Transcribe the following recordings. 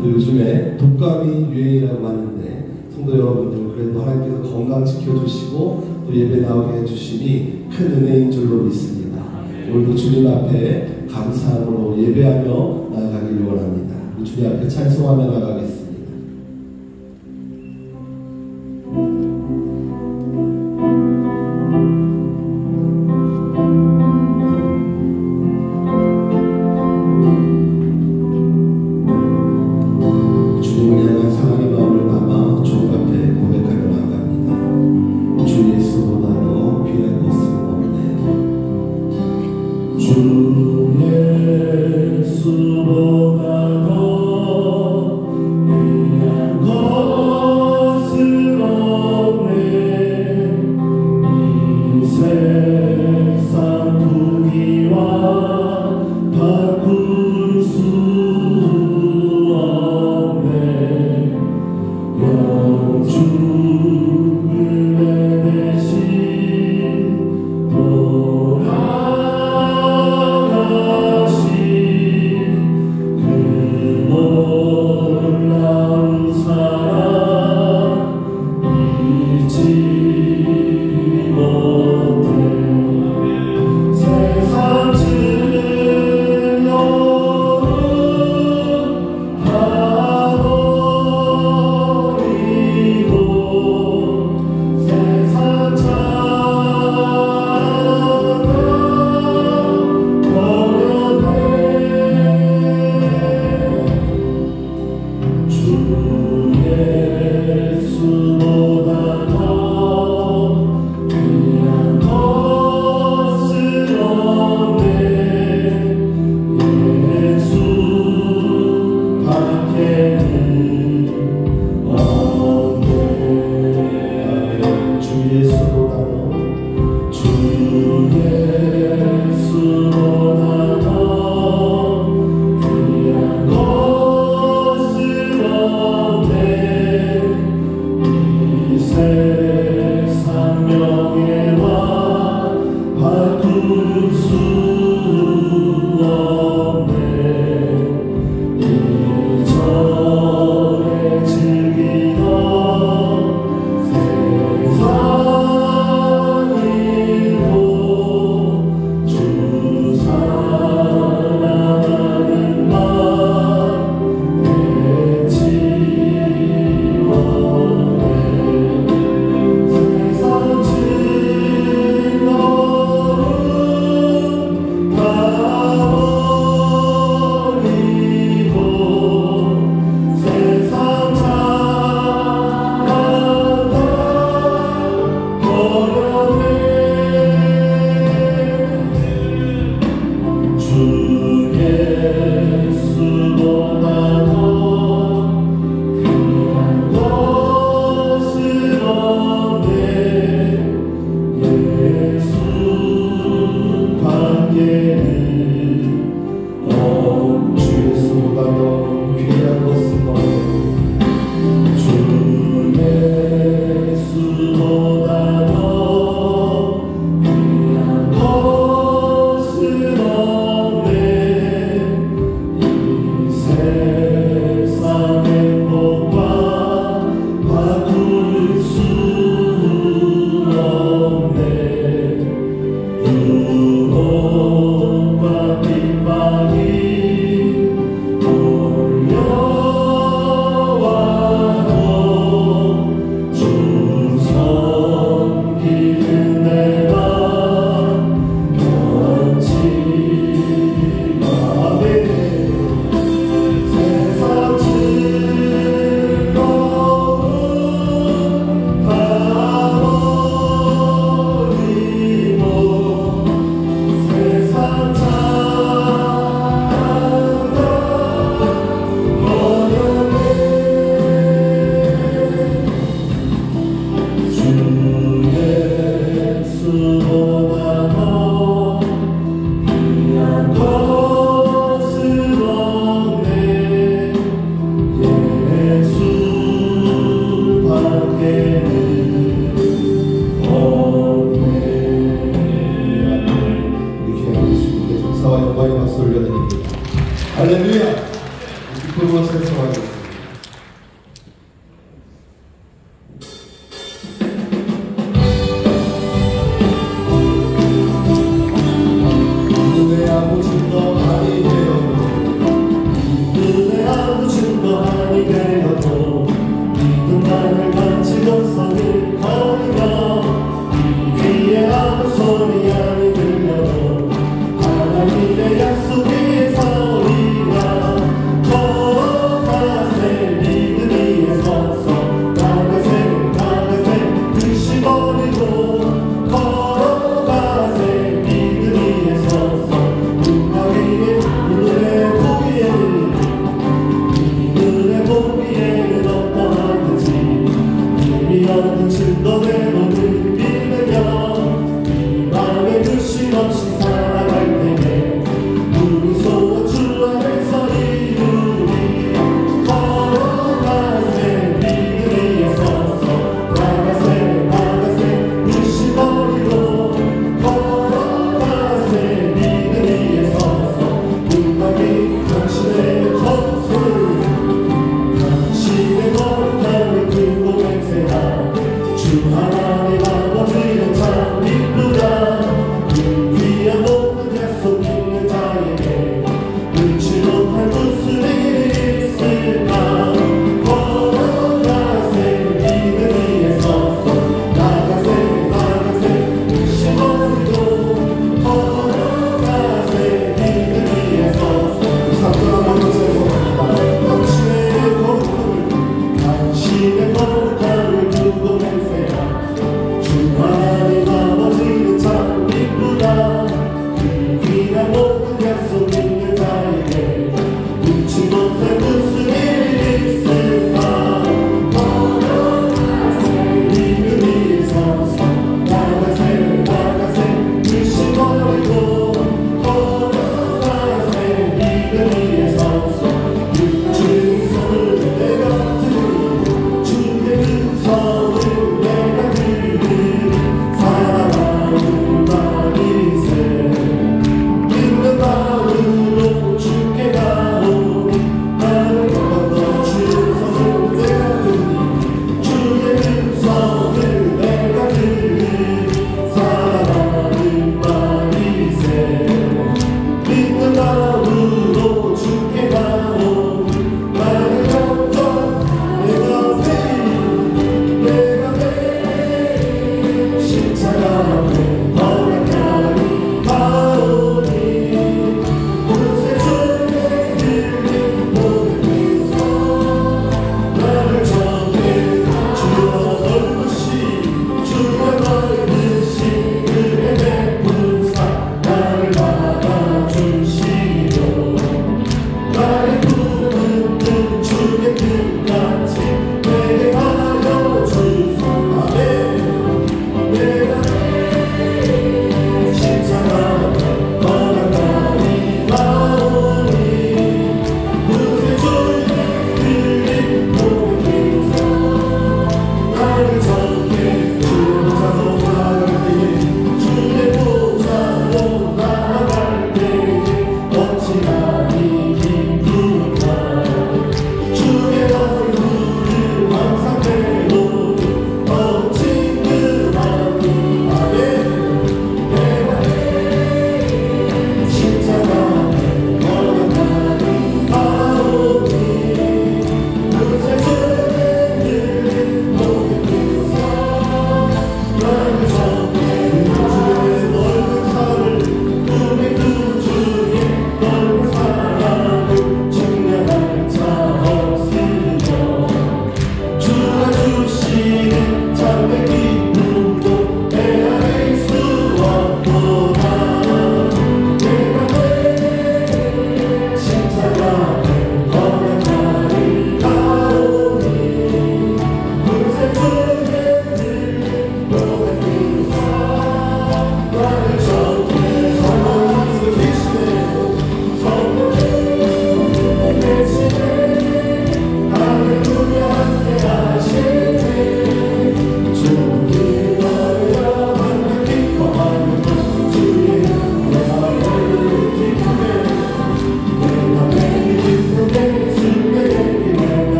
또 요즘에 독감이 유행이라고 하는데 성도 여러분들 그래도 하나님께서 건강 지켜주시고 또 예배 나오게 해주심이 큰 은혜인 줄로 믿습니다. 오늘도 주님 앞에 감사함으로 예배하며 나아가길 원합니다. 주님 앞에 찬송하며 나가겠습니다. 주 예수보다 더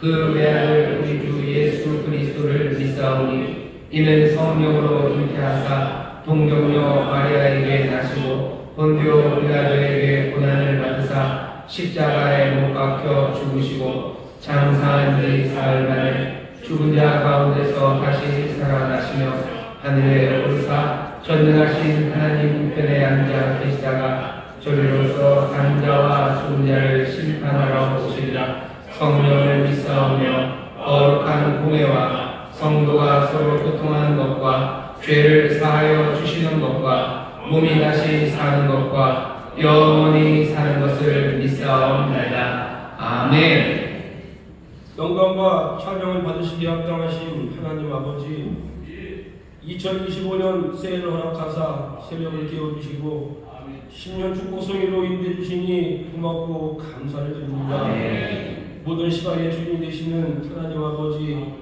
그 외아들 우리 주 예수 그리스도를 믿사오니 이는 성령으로 잉태하사 동정녀 마리아에게 나시고 본디오 빌라도에게 고난을 받으사 십자가에 못 박혀 죽으시고 장사한 지 사흘 만에 죽은 자 가운데서 다시 살아나시며 하늘에 오르사 전능하신 하나님 우편에 앉아 계시다가 저리로서 산 자와 죽은 자를 심판하러 오시리라. 성령을 믿사오며 거룩한 공회와 성도가 서로 교통하는 것과 죄를 사하여 주시는 것과 몸이 다시 사는 것과 영원히 사는 것을 믿사옵나이다. 아멘. 영광과 찬양을 받으시기에 합당하신 하나님 아버지, 2025년 새해를 허락하사 새벽을 깨워주시고 10년 축복성의로 인도해 주시니 고맙고 감사를 드립니다. 모든 시간에 주님 되시는 하나님 아버지,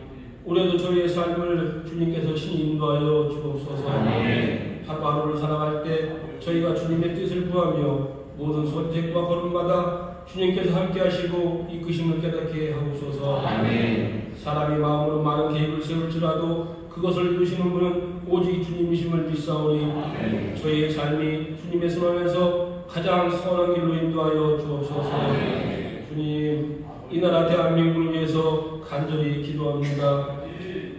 올해도 저희의 삶을 주님께서 친히 인도하여 주옵소서. 하루하루를 살아갈 때 저희가 주님의 뜻을 구하며 모든 선택과 걸음마다 주님께서 함께 하시고 이끄심을 깨닫게 하옵소서. 사람이 마음으로 많은 계획을 세울지라도 그것을 이루시는 분은 오직 주님이심을 믿사오니 저희의 삶이 주님의 선언에서 가장 선한 길로 인도하여 주옵소서. 주님, 이 나라 대한민국을 위해서 간절히 기도합니다.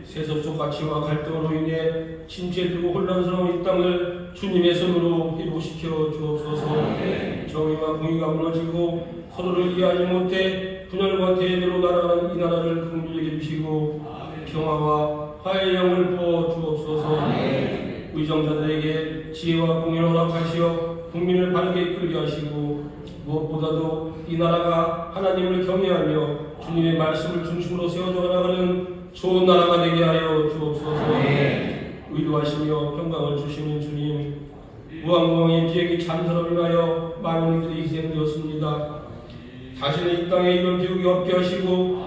세속적 가치와 갈등으로 인해 침체되고 혼란스러운 이 땅을 주님의 손으로 회복시켜 주옵소서. 정의와 공의가 무너지고 서로를 이해하지 못해 분열과 대대로 날아가는 이 나라를 긍휼히 주시고 평화와 화해의 영을 부어 주옵소서. 의정자들에게 지혜와 공의를 허락하시어 국민을 바르게 이끌게 하시고 무엇보다도 이 나라가 하나님을 경외하며 주님의 말씀을 중심으로 세워져 나가는 좋은 나라가 되게 하여 주옵소서. 의로하시며 평강을 주시는 주님, 무한공의 비행기 참사로 인하여 많은 이들이 희생되었습니다. 다시는 이 땅에 이런 비극이 없게 하시고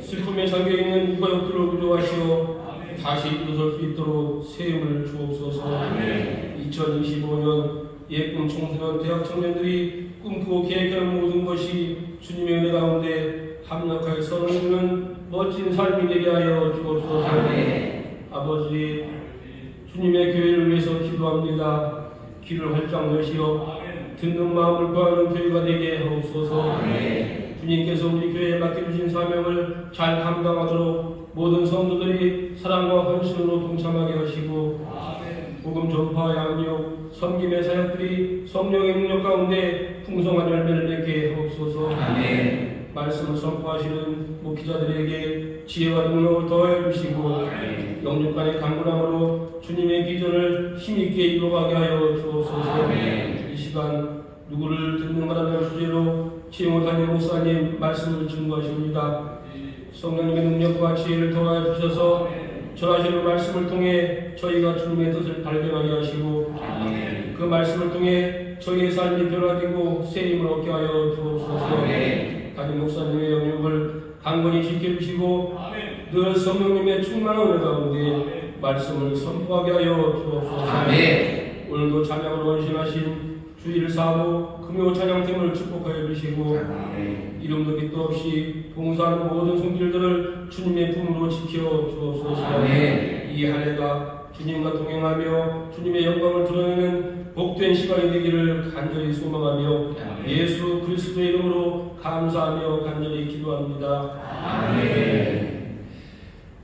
슬픔에 잠겨있는 무가족들을 위로하시어 다시 일어설 수 있도록 세움을 주옵소서. 2025년 예쁜 청소년 대학 청년들이 꿈꾸고 계획하는 모든 것이 주님의 은혜 가운데 합력하여 선언해주는 멋진 삶이 되게 하여 주옵소서. 아버지, 주님의 교회를 위해서 기도합니다. 귀를 활짝 여시어 듣는 마음을 구하는 교회가 되게 하옵소서. 주님께서 우리 교회에 맡겨주신 사명을 잘 감당하도록 모든 성도들이 사랑과 헌신으로 동참하게 하시고 복음 전파, 양육, 섬김의 사역들이 성령의 능력 가운데 풍성한 열매를 맺게 하옵소서. 말씀을 선포하시는 목회자들에게 지혜와 능력을 더하여 주시고 영육간의 강건함으로 주님의 비전을 힘있게 이루어가게 하여 주옵소서. 이 시간 누구를 듣는가라는 주제로 최영호 목사님 말씀을 증거하십니다. 성령님의 능력과 지혜를 더하여 주셔서 전하시는 말씀을 통해 저희가 주님의 뜻을 발견하게 하시고 그 말씀을 통해 저희의 삶이 변화되고 새 힘을 얻게 하여 주옵소서. 담임 목사님의 영역을 강건히 지켜주시고 늘 성령님의 충만한 은혜 가운데 말씀을 선포하게 하여 주옵소서. 오늘도 찬양을 원신하신 주일 사부 금요 찬양팀을 축복하여 주시고 이름도 빛도 없이 봉사하는 모든 손길들을 주님의 품으로 지켜 주옵소서. 이 한 해가 주님과 동행하며 주님의 영광을 드러내는 복된 시간이 되기를 간절히 소망하며 예수 그리스도의 이름으로 감사하며 간절히 기도합니다. 아멘.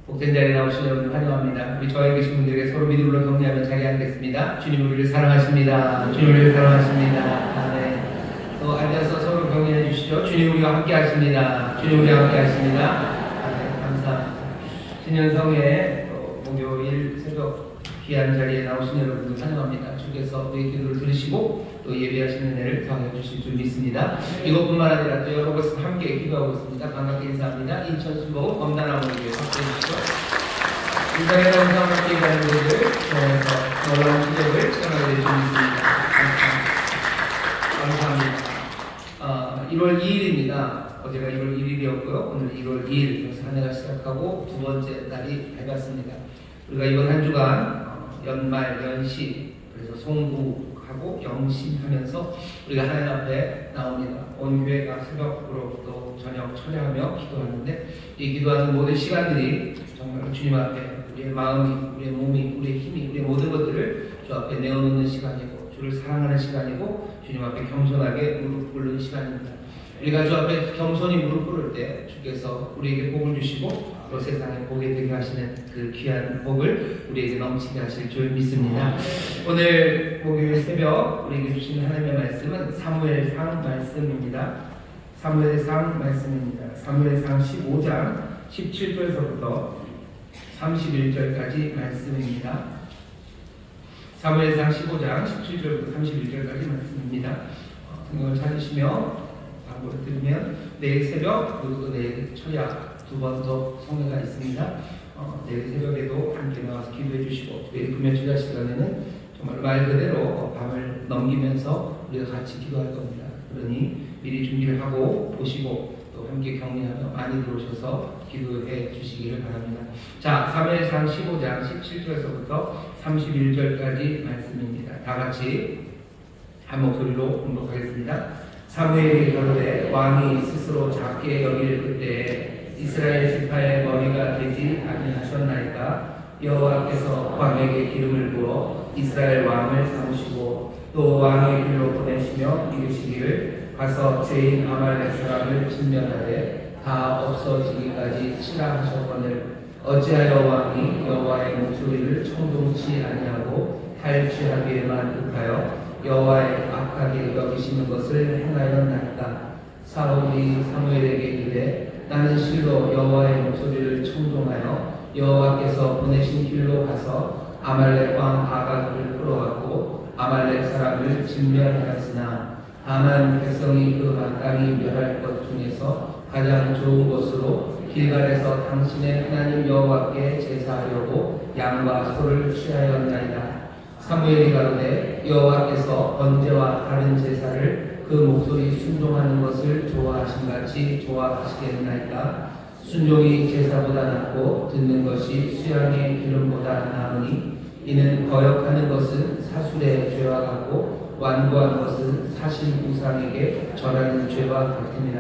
복된 자리에 나오신 여러분 환영합니다. 우리 저에 계신 분들에게 서로 믿음으로 격려하며 자리 앉겠습니다. 주님 우리를 사랑하십니다. 주님 우리를 사랑하십니다. 네. 또 앉아서 서로 격려해 주시죠. 주님 우리와 함께 하십니다. 주님 우리와 함께 하십니다. 네, 감사합니다. 신년성에 목요일 새벽 귀한 자리에 나오신 여러분들 환영합니다. 주께서 우리의 기도를 들으시고 또 예배하시는 은혜를 더하여 주실 줄 믿습니다. 이것뿐만 아니라 또 여러 곳에서 함께 기도하고 있습니다. 반갑게 인사합니다. 인천수보 검단나무를 위해서 박수해주시고 인상에 감사와 함께 가는 분들 통해서 놀라운 기적을 체험하게 될 줄 믿습니다. 감사합니다. 1월 2일입니다. 어제가 1월 1일이었고요. 오늘 1월 2일 그래서 한 해가 시작하고 두 번째 날이 밝았습니다. 우리가 이번 한 주간 연말, 연시, 그래서 송부 하고 영심하면서 우리가 하나님 앞에 나옵니다. 온 교회가 새벽으로 또 저녁 철야하며 기도하는데 이 기도하는 모든 시간들이 정말 주님 앞에 우리의 마음이, 우리의 몸이, 우리의 힘이, 우리의 모든 것들을 주 앞에 내어놓는 시간이고 주를 사랑하는 시간이고 주님 앞에 겸손하게 무릎 꿇는 시간입니다. 우리가 주 앞에 겸손히 무릎 꿇을 때 주께서 우리에게 복을 주시고 또 세상에 복이 되게 하시는 그 귀한 복을 우리에게 넘치게 하실 줄 믿습니다. 오늘 목요일 새벽 우리에게 주신 하나님의 말씀은 사무엘상 말씀입니다. 사무엘상 말씀입니다. 사무엘상 15장 17절서부터 31절까지 말씀입니다. 사무엘상 15장 17절부터 31절까지 말씀입니다. 성경을 찾으시며 광고를 들으면 내일 새벽 그리고 내일 철야 두 번 더 성회가 있습니다. 내일 새벽에도 함께 나와서 기도해 주시고 내일 금요 철야 시간에는 정말 말 그대로 밤을 넘기면서 우리가 같이 기도할 겁니다. 그러니 미리 준비를 하고 오시고 또 함께 격려하며 많이 들어오셔서 기도해 주시기를 바랍니다. 자, 사무엘상 15장 17절에서부터 31절까지 말씀입니다. 다 같이 한 목소리로 공독하겠습니다. 사무엘이 가로되 왕이 스스로 작게 여길 그때에 이스라엘 지파의 머리가 되지 아니하셨나이까. 여호와께서 왕에게 기름을 부어 이스라엘 왕을 삼으시고 또 왕의 길로 보내시며 이르시기를 가서 죄인 아말렉 사람을 진멸하되 다 없어지기까지 치라 하셨거늘 어찌하여 왕이 여호와의 목소리를 청종치 아니하고 탈취하기에만 급하여 여호와의 악하게 여기시는 것을 행하였나이까. 사울이 사무엘에게 이르되 나는 실로 여호와의 목소리를 청종하여 여호와께서 보내신 길로 가서 아말렉 왕 아각을 끌어왔고 아말렉 사람을 진멸하였으나 다만 백성이 그 마땅히 멸할 것 중에서 가장 좋은 것으로 길갈에서 당신의 하나님 여호와께 제사하려고 양과 소를 취하였나이다. 사무엘이 가로되 여호와께서 번제와 다른 제사를 그 목소리 순종하는 것을 좋아하신같이 좋아하시겠나이까. 순종이 제사보다 낫고 듣는 것이 수양의 기름보다 나으니 이는 거역하는 것은 사술의 죄와 같고 완고한 것은 사실 우상에게 절하는 죄와 같습니다.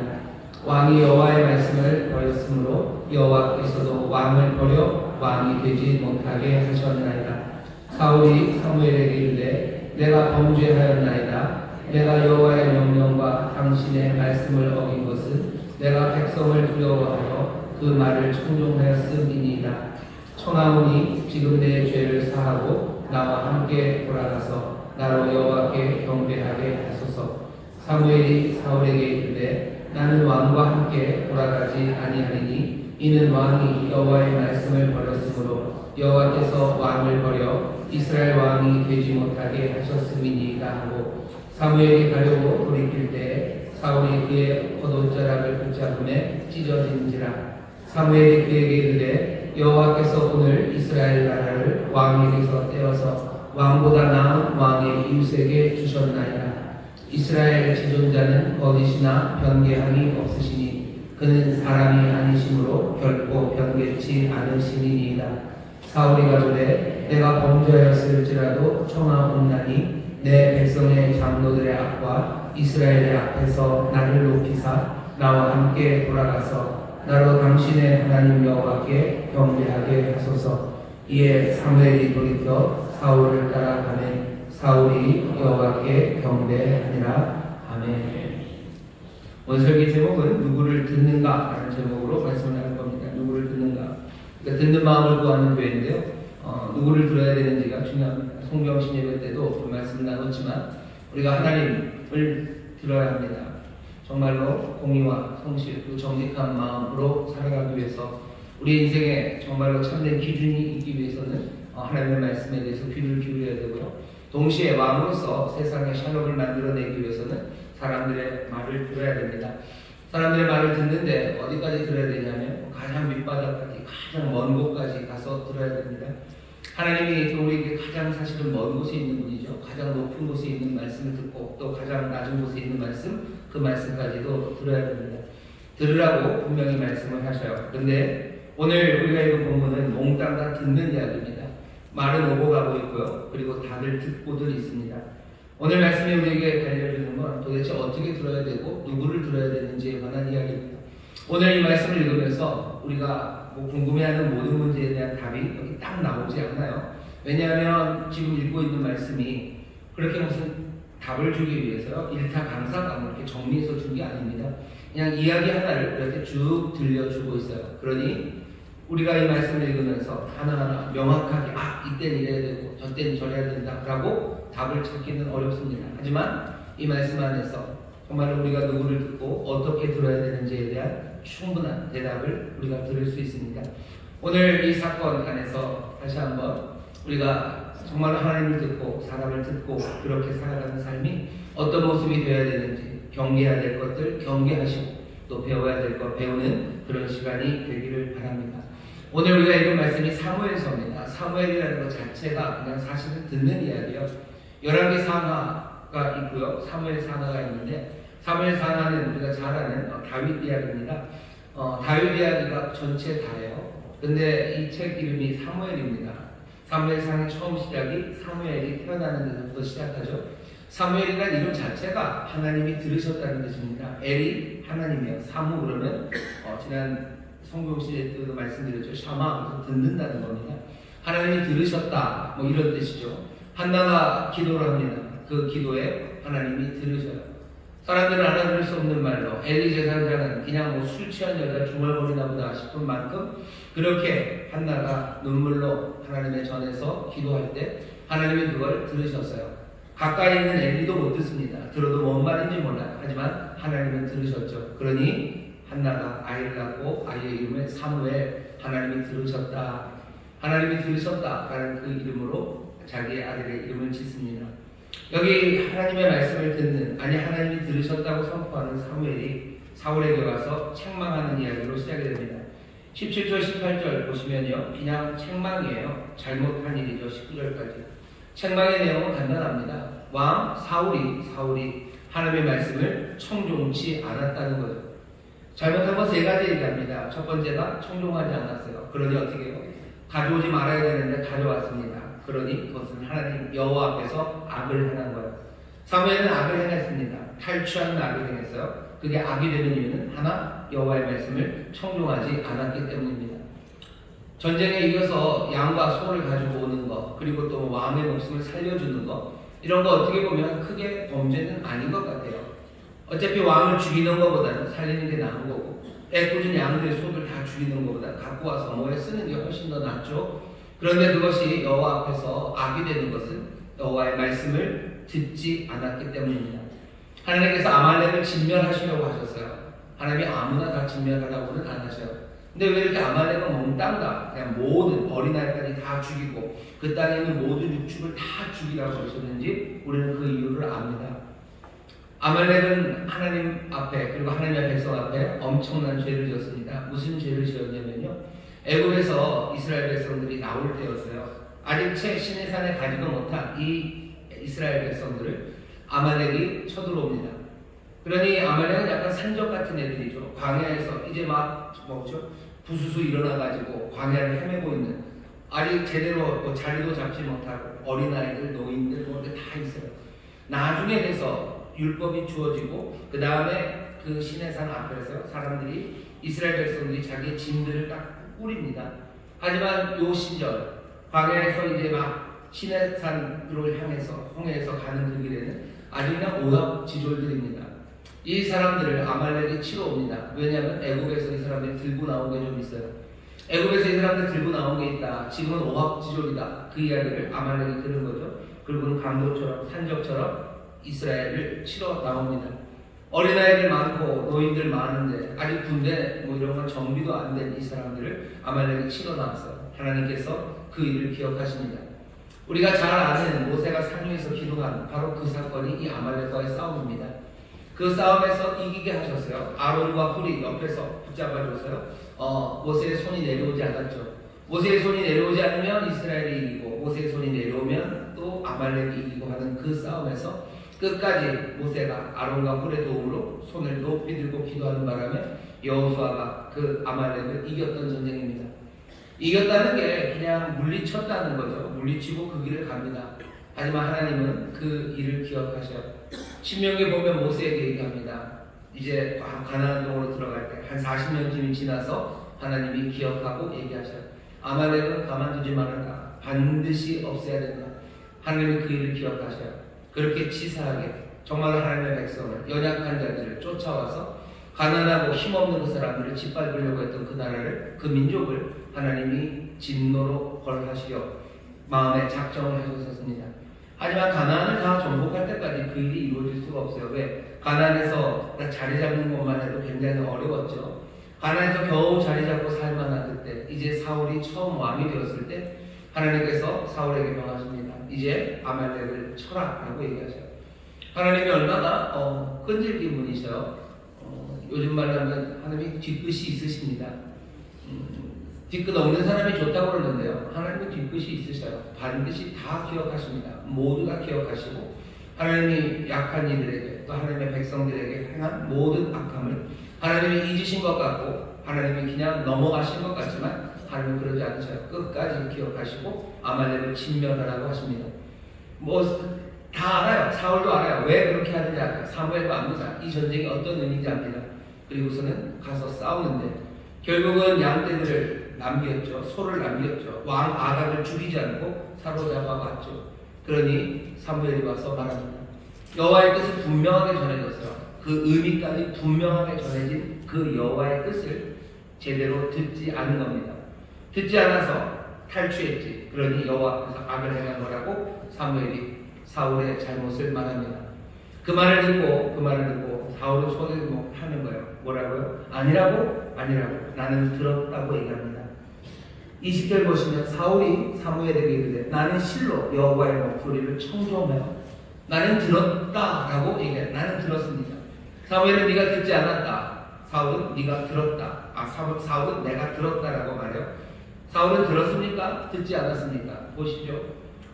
왕이 여호와의 말씀을 버렸으므로 여호와께서도 왕을 버려 왕이 되지 못하게 하셨나이다. 사울이 사무엘에게 이르되 내가 범죄하였나이다. 내가 여호와의 명령과 당신의 말씀을 어긴 것은 내가 백성을 두려워하여 그 말을 청종하였음이니이다. 청하오니 지금 내 죄를 사하고 나와 함께 돌아가서 나로 여호와께 경배하게 하소서. 사무엘이 사울에게 이르되 나는 왕과 함께 돌아가지 아니하리니 이는 왕이 여호와의 말씀을 버렸으므로 여호와께서 왕을 버려 이스라엘 왕이 되지 못하게 하셨음이니이다 하고 사무엘이 가려고 돌이킬 때 사울이 그의 겉옷자락을 붙잡음에 찢어진지라. 사무엘이 그에게 이르되 여호와께서 오늘 이스라엘 나라를 왕에게서 떼어서 왕보다 나은 왕의 이웃에게 주셨나이다. 이스라엘 지존자는 거짓이나 변개함이 없으시니 그는 사람이 아니심으로 결코 변개치 않으시니이다. 사울이 가로되 내가 범죄하였을지라도 청하옵나니 내 백성의 장로들의 악과 이스라엘의 앞에서 나를 높이사 나와 함께 돌아가서 나로 당신의 하나님 여호와께 경배하게 하소서. 이에 사무엘이 돌이켜 사울을 따라가매 사울이 여호와께 경배하니라. 아멘. 오늘 설교 제목은 누구를 듣는가 라는 제목으로 말씀을 나눌 겁니다. 누구를 듣는가. 그러니까 듣는 마음을 구하는 교회인데요. 누구를 들어야 되는지가 중요합니다. 송경신 예배 때도 그 말씀을 나눴지만 우리가 하나님을 들어야 합니다. 정말로 공의와 성실 그리고 정직한 마음으로 살아가기 위해서 우리 인생에 정말로 참된 기준이 있기 위해서는 하나님의 말씀에 대해서 귀를 기울여야 되고요. 동시에 왕으로서 세상의 샬롬을 만들어내기 위해서는 사람들의 말을 들어야 됩니다. 사람들의 말을 듣는데 어디까지 들어야 되냐면 가장 밑바닥까지 가장 먼 곳까지 가서 들어야 됩니다. 하나님이 우리에게 가장 사실은 먼 곳에 있는 분이죠. 가장 높은 곳에 있는 말씀을 듣고 또 가장 낮은 곳에 있는 말씀 그 말씀까지도 들어야 됩니다. 들으라고 분명히 말씀을 하셔요. 그런데 오늘 우리가 읽은 본문은 몽땅 다 듣는 이야기입니다. 말은 오고 가고 있고요. 그리고 다들 듣고들 있습니다. 오늘 말씀이 우리에게 알려주는 건 도대체 어떻게 들어야 되고 누구를 들어야 되는지에 관한 이야기입니다. 오늘 이 말씀을 읽으면서 우리가 궁금해하는 모든 문제에 대한 답이 여기 딱 나오지 않아요. 왜냐하면 지금 읽고 있는 말씀이 그렇게 무슨 답을 주기 위해서 일타강사가 이렇게 정리해서 준 게 아닙니다. 그냥 이야기 하나를 이렇게 쭉 들려주고 있어요. 그러니 우리가 이 말씀을 읽으면서 하나하나 명확하게 이때는 이래야 되고 저때는 저래야 된다라고 답을 찾기는 어렵습니다. 하지만 이 말씀 안에서 정말 우리가 누구를 듣고 어떻게 들어야 되는지에 대한 충분한 대답을 우리가 들을 수 있습니다. 오늘 이 사건 안에서 다시 한번 우리가 정말 하나님을 듣고 사람을 듣고 그렇게 살아가는 삶이 어떤 모습이 되어야 되는지 경계해야 될 것들 경계하시고 또 배워야 될 것 배우는 그런 시간이 되기를 바랍니다. 오늘 우리가 읽은 말씀이 사무엘서입니다. 사무엘이라는 것 자체가 그냥 사실은 듣는 이야기예요. 11개 상하가 있고요. 사무엘 상하가 있는데 사무엘 상하는 우리가 잘 아는 다윗 이야기입니다. 다윗 이야기가 전체 다예요. 근데 이 책 이름이 사무엘입니다. 사무엘 상의 처음 시작이 사무엘이 태어나는 데서부터 시작하죠. 사무엘이라는 이름 자체가 하나님이 들으셨다는 뜻입니다. 엘이 하나님이에요. 사무 그러면 지난 성경 시대 때도 말씀드렸죠. 샤마 듣는다는 겁니다. 하나님이 들으셨다 뭐 이런 뜻이죠. 한나가 기도를 합니다. 그 기도에 하나님이 들으셔요. 사람들은 알아들을 수 없는 말로 엘리 제사장은 그냥 술 취한 여자 중얼거리나 보다 싶은 만큼 그렇게 한나가 눈물로 하나님의 전에서 기도할 때 하나님이 그걸 들으셨어요. 가까이 있는 엘리도 못 듣습니다. 들어도 뭔 말인지 몰라요. 하지만 하나님은 들으셨죠. 그러니 한나가 아이를 낳고 아이의 이름을 사무엘, 하나님이 들으셨다. 하나님이 들으셨다라는 그 이름으로 자기의 아들의 이름을 짓습니다. 여기 하나님의 말씀을 듣는, 아니 하나님이 들으셨다고 선포하는 사무엘이 사울에게 와서 책망하는 이야기로 시작이 됩니다. 17절 18절 보시면요, 그냥 책망이에요. 잘못한 일이죠. 19절까지 책망의 내용은 간단합니다. 왕 사울이 하나님의 말씀을 청종치 않았다는 거죠. 잘못한 건 세 가지 얘기합니다. 첫 번째가 청종하지 않았어요. 그러니 어떻게 해요? 가져오지 말아야 되는데 가져왔습니다. 그러니 그것은 하나님 여호와 앞에서 악을 행한 거예요. 사무엘은 악을 행했습니다. 탈취하는 악을 행했어요. 그게 악이 되는 이유는 하나, 여호와의 말씀을 청종하지 않았기 때문입니다. 전쟁에 이겨서 양과 소를 가지고 오는 것, 그리고 또 왕의 목숨을 살려주는 것, 이런 거 어떻게 보면 크게 범죄는 아닌 것 같아요. 어차피 왕을 죽이는 것보다는 살리는 게 나은 거고, 애꿎은 양들, 소들 다 죽이는 것보다 갖고 와서 뭐에 쓰는 게 훨씬 더 낫죠. 그런데 그것이 여호와 앞에서 악이 되는 것은 여호와의 말씀을 듣지 않았기 때문입니다. 하나님께서 아말렉을 진멸하시려고 하셨어요. 하나님이 아무나 다 진멸하라고는 안 하셔요. 근데 왜 이렇게 아말렉은 몽땅 그냥 모든 어린아이까지 다 죽이고 그 땅에 있는 모든 육축을 다 죽이라고 하셨는지 우리는 그 이유를 압니다. 아말렉은 하나님 앞에 그리고 하나님의 백성 앞에 엄청난 죄를 지었습니다. 무슨 죄를 지었냐면요, 애굽에서 이스라엘 백성들이 나올 때였어요. 아직 채 시내산에 가지도 못한 이 이스라엘 백성들을 아말렉이 쳐들어옵니다. 그러니 아말렉은 약간 산적 같은 애들이죠. 광야에서 이제 막 뭐죠? 부수수 일어나가지고 광야를 헤매고 있는, 아직 제대로 자리도 잡지 못하고 어린아이들, 노인들 그런데 다 있어요. 나중에 돼서 율법이 주어지고 그 다음에 그 시내산 앞에서 사람들이 이스라엘 백성들이 자기의 짐들을 딱 꾸립니다. 하지만 요 시절 광야에서 이제 막 시내산으로 향해서 홍해에서 가는 그 길에는 아주 그냥 오합지졸들입니다. 이 사람들을 아말렉이 치러 옵니다. 왜냐하면 애굽에서 이 사람들이 들고 나온 게 좀 있어요. 애굽에서 이 사람들이 들고 나온 게 있다. 지금은 오합지졸이다. 그 이야기를 아말렉이 들은 거죠. 그리고는 강도처럼 산적처럼 이스라엘을 치러 나옵니다. 어린아이들 많고 노인들 많은데 아직 군대 뭐 이런 건 정비도 안 된 이 사람들을 아말렉이 치러 나왔어요. 하나님께서 그 일을 기억하십니다. 우리가 잘 아는 모세가 산 위에서 기도한 바로 그 사건이 이 아말렉과의 싸움입니다. 그 싸움에서 이기게 하셨어요. 아론과 훌이 옆에서 붙잡아줘서요. 모세의 손이 내려오지 않았죠. 모세의 손이 내려오지 않으면 이스라엘이 이기고 모세의 손이 내려오면 또 아말렉이 이기고 하는 그 싸움에서 끝까지 모세가 아론과 훌의 도움으로 손을 높이 들고 기도하는 바람에 여호수아가 그 아말렉을 이겼던 전쟁입니다. 이겼다는 게 그냥 물리쳤다는 거죠. 물리치고 그 길을 갑니다. 하지만 하나님은 그 일을 기억하셔. 신명기에 보면 모세에게 얘기합니다. 이제 가나안 땅으로 들어갈 때 한 40년쯤이 지나서 하나님이 기억하고 얘기하셔요. 아말렉은 가만두지 말아라. 반드시 없애야 된다. 하나님은 그 일을 기억하셔요. 그렇게 치사하게 정말로 하나님의 백성을, 연약한 자들을 쫓아와서 가난하고 힘없는 그 사람들을 짓밟으려고 했던 그 나라를, 그 민족을 하나님이 진노로 벌하시려 마음에 작정을 하셨습니다. 하지만 가나안을 다 정복할 때까지 그 일이 이루어질 수가 없어요. 왜? 가나안에서 자리 잡는 것만 해도 굉장히 어려웠죠. 가나안에서 겨우 자리 잡고 살만한 그때, 이제 사울이 처음 왕이 되었을 때 하나님께서 사울에게 명하십니다. 이제 아말렉을 쳐라 라고 얘기하셔요. 하나님이 얼마나 끈질긴 분이셔요. 요즘 말로 하면 하나님이 뒤끝이 있으십니다. 뒤끝 없는 사람이 좋다고 그러는데요. 하나님은 뒤끝이 있으셔요. 반드시 다 기억하십니다. 모두 다 기억하시고 하나님이 약한 이들에게 또 하나님의 백성들에게 행한 모든 악함을 하나님이 잊으신 것 같고 하나님이 그냥 넘어가신 것 같지만 하나님은 그러지 않으셔요. 끝까지 기억하시고 아말렉을 진멸하라고 하십니다. 다 알아요. 사울도 알아요. 왜 그렇게 하는지 알아요. 사무엘도 압니다. 이 전쟁이 어떤 의미인지 압니다. 그리고서는 가서 싸우는데 결국은 양떼들을 남겼죠. 소를 남겼죠. 왕 아각을 죽이지 않고 사로잡아 왔죠. 그러니 사무엘이 와서 말합니다. 여호와의 뜻이 분명하게 전해졌어요. 그 의미까지 분명하게 전해진 그 여호와의 뜻을 제대로 듣지 않은 겁니다. 듣지 않아서 탈취했지. 그러니 여호와 앞에서 악을 행한 거라고 사무엘이 사울의 잘못을 말합니다. 그 말을 듣고 사울은 손을 하는 거예요. 뭐라고요? 아니라고 나는 들었다고 얘기합니다. 20절 보시면 사울이 사무엘에게 이르되 나는 실로 여호와의 목소리를 청종하여 나는 들었다라고 얘기해요. 나는 들었습니다. 사무엘은 네가 듣지 않았다. 사울은 네가 들었다. 사울은 내가 들었다라고 말해요. 사울은 들었습니까? 듣지 않았습니까? 보시죠.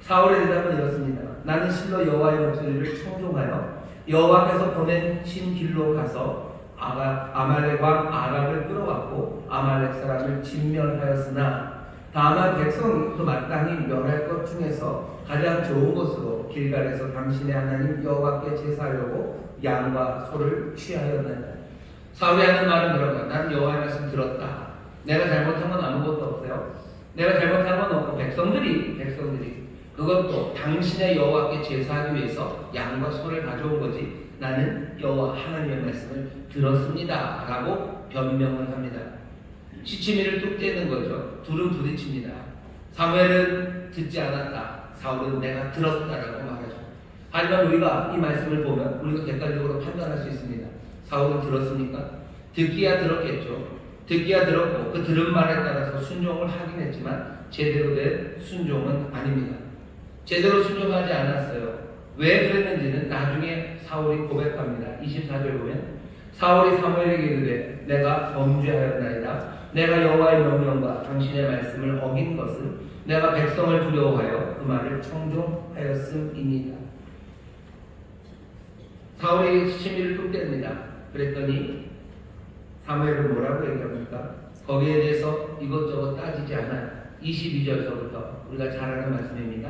사울의 대답은 이렇습니다. 나는 실로 여호와의 목소리를 청종하여 여호와께서 보내신 길로 가서 아말렉 왕 아각을 끌어왔고 아말렉 사람을 진멸하였으나 다만 백성이 그 마땅히 멸할 것 중에서 가장 좋은 것으로 길갈에서 당신의 하나님 여호와께 제사하려고 양과 소를 취하였느니라. 사울이 하는 말은 뭐라고요? 나는 여호와의 말씀 들었다. 내가 잘못한 건 아무것도 없어요. 내가 잘못한 건 없고 백성들이 그것도 당신의 여호와께 제사하기 위해서 양과 소를 가져온 거지 나는 여호와 하나님의 말씀을 들었습니다 라고 변명을 합니다. 시치미를 뚝 떼는 거죠. 둘은 부딪힙니다. 사무엘은 듣지 않았다. 사울은 내가 들었다라고 말하죠. 하지만 우리가 이 말씀을 보면 우리가 객관적으로 판단할 수 있습니다. 사울은 들었습니까? 듣기야 들었겠죠. 듣기야 들었고 그 들은 말에 따라서 순종을 하긴 했지만 제대로 된 순종은 아닙니다. 제대로 순종하지 않았어요. 왜 그랬는지는 나중에 사울이 고백합니다. 24절 보면 사울이 사무엘에게 이르되 내가 범죄하였나이다. 내가 여호와의 명령과 당신의 말씀을 어긴 것은 내가 백성을 두려워하여 그 말을 청종하였음이니이다. 사울이 시치미를 뚝 뗍니다. 그랬더니 사무엘은 뭐라고 얘기합니까? 거기에 대해서 이것저것 따지지 않아요. 22절서부터 우리가 잘 아는 말씀입니다.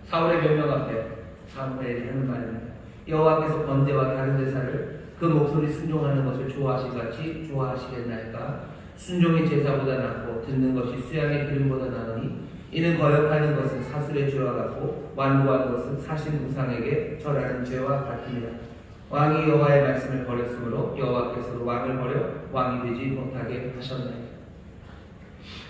사울의 변명 앞에 사무엘이 하는 말입니다. 여호와께서 번제와 다른 제사를 그 목소리 순종하는 것을 좋아하시같이 좋아하시겠나이까? 순종이 제사보다 낫고 듣는 것이 수양의 기름보다 나으니 이는 거역하는 것은 사술의 죄와 같고 완고한 것은 사신 우상에게 절하는 죄와 같습니다. 왕이 여호와의 말씀을 버렸으므로 여호와께서 왕을 버려 왕이 되지 못하게 하셨나이다.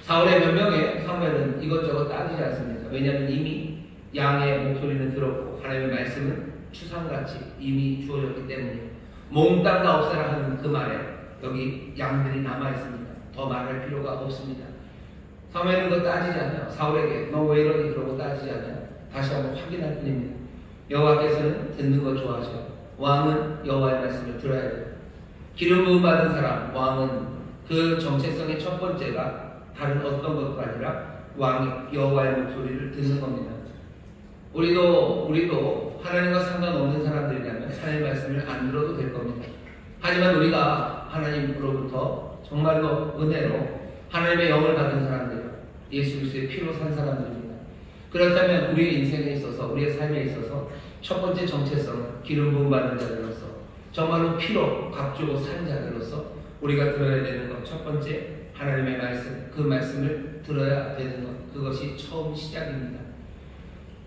사울의 변명에 사무엘은 이것저것 따지지 않습니다. 왜냐하면 이미 양의 목소리는 들었고 하나님의 말씀은 추상같이 이미 주어졌기 때문에 몽땅 다 없애라 하는 그 말에 여기 양들이 남아있습니다. 더 말할 필요가 없습니다. 사무엘은 그거 따지지 않아요. 사울에게 너 왜 이러니 그러고 따지지 않아요. 다시 한번 확인할 뿐입니다. 여호와께서는 듣는 거 좋아하셔요. 왕은 여호와의 말씀을 들어야 돼요. 기름 부음 받은 사람, 왕은 그 정체성의 첫 번째가 다른 어떤 것도 아니라 왕이 여호와의 목소리를 듣는 겁니다. 우리도 하나님과 상관없는 사람들이라면 하나님의 말씀을 안 들어도 될 겁니다. 하지만 우리가 하나님으로부터 정말로 은혜로 하나님의 영을 받은 사람들, 예수 그리스도의 피로 산 사람들입니다. 그렇다면 우리의 인생에 있어서, 우리의 삶에 있어서 첫 번째 정체성은 기름 부음 받는 자들로서, 정말로 피로 값주고 산 자들로서 우리가 들어야 되는 것, 첫 번째 하나님의 말씀, 그 말씀을 들어야 되는 것, 그것이 처음 시작입니다.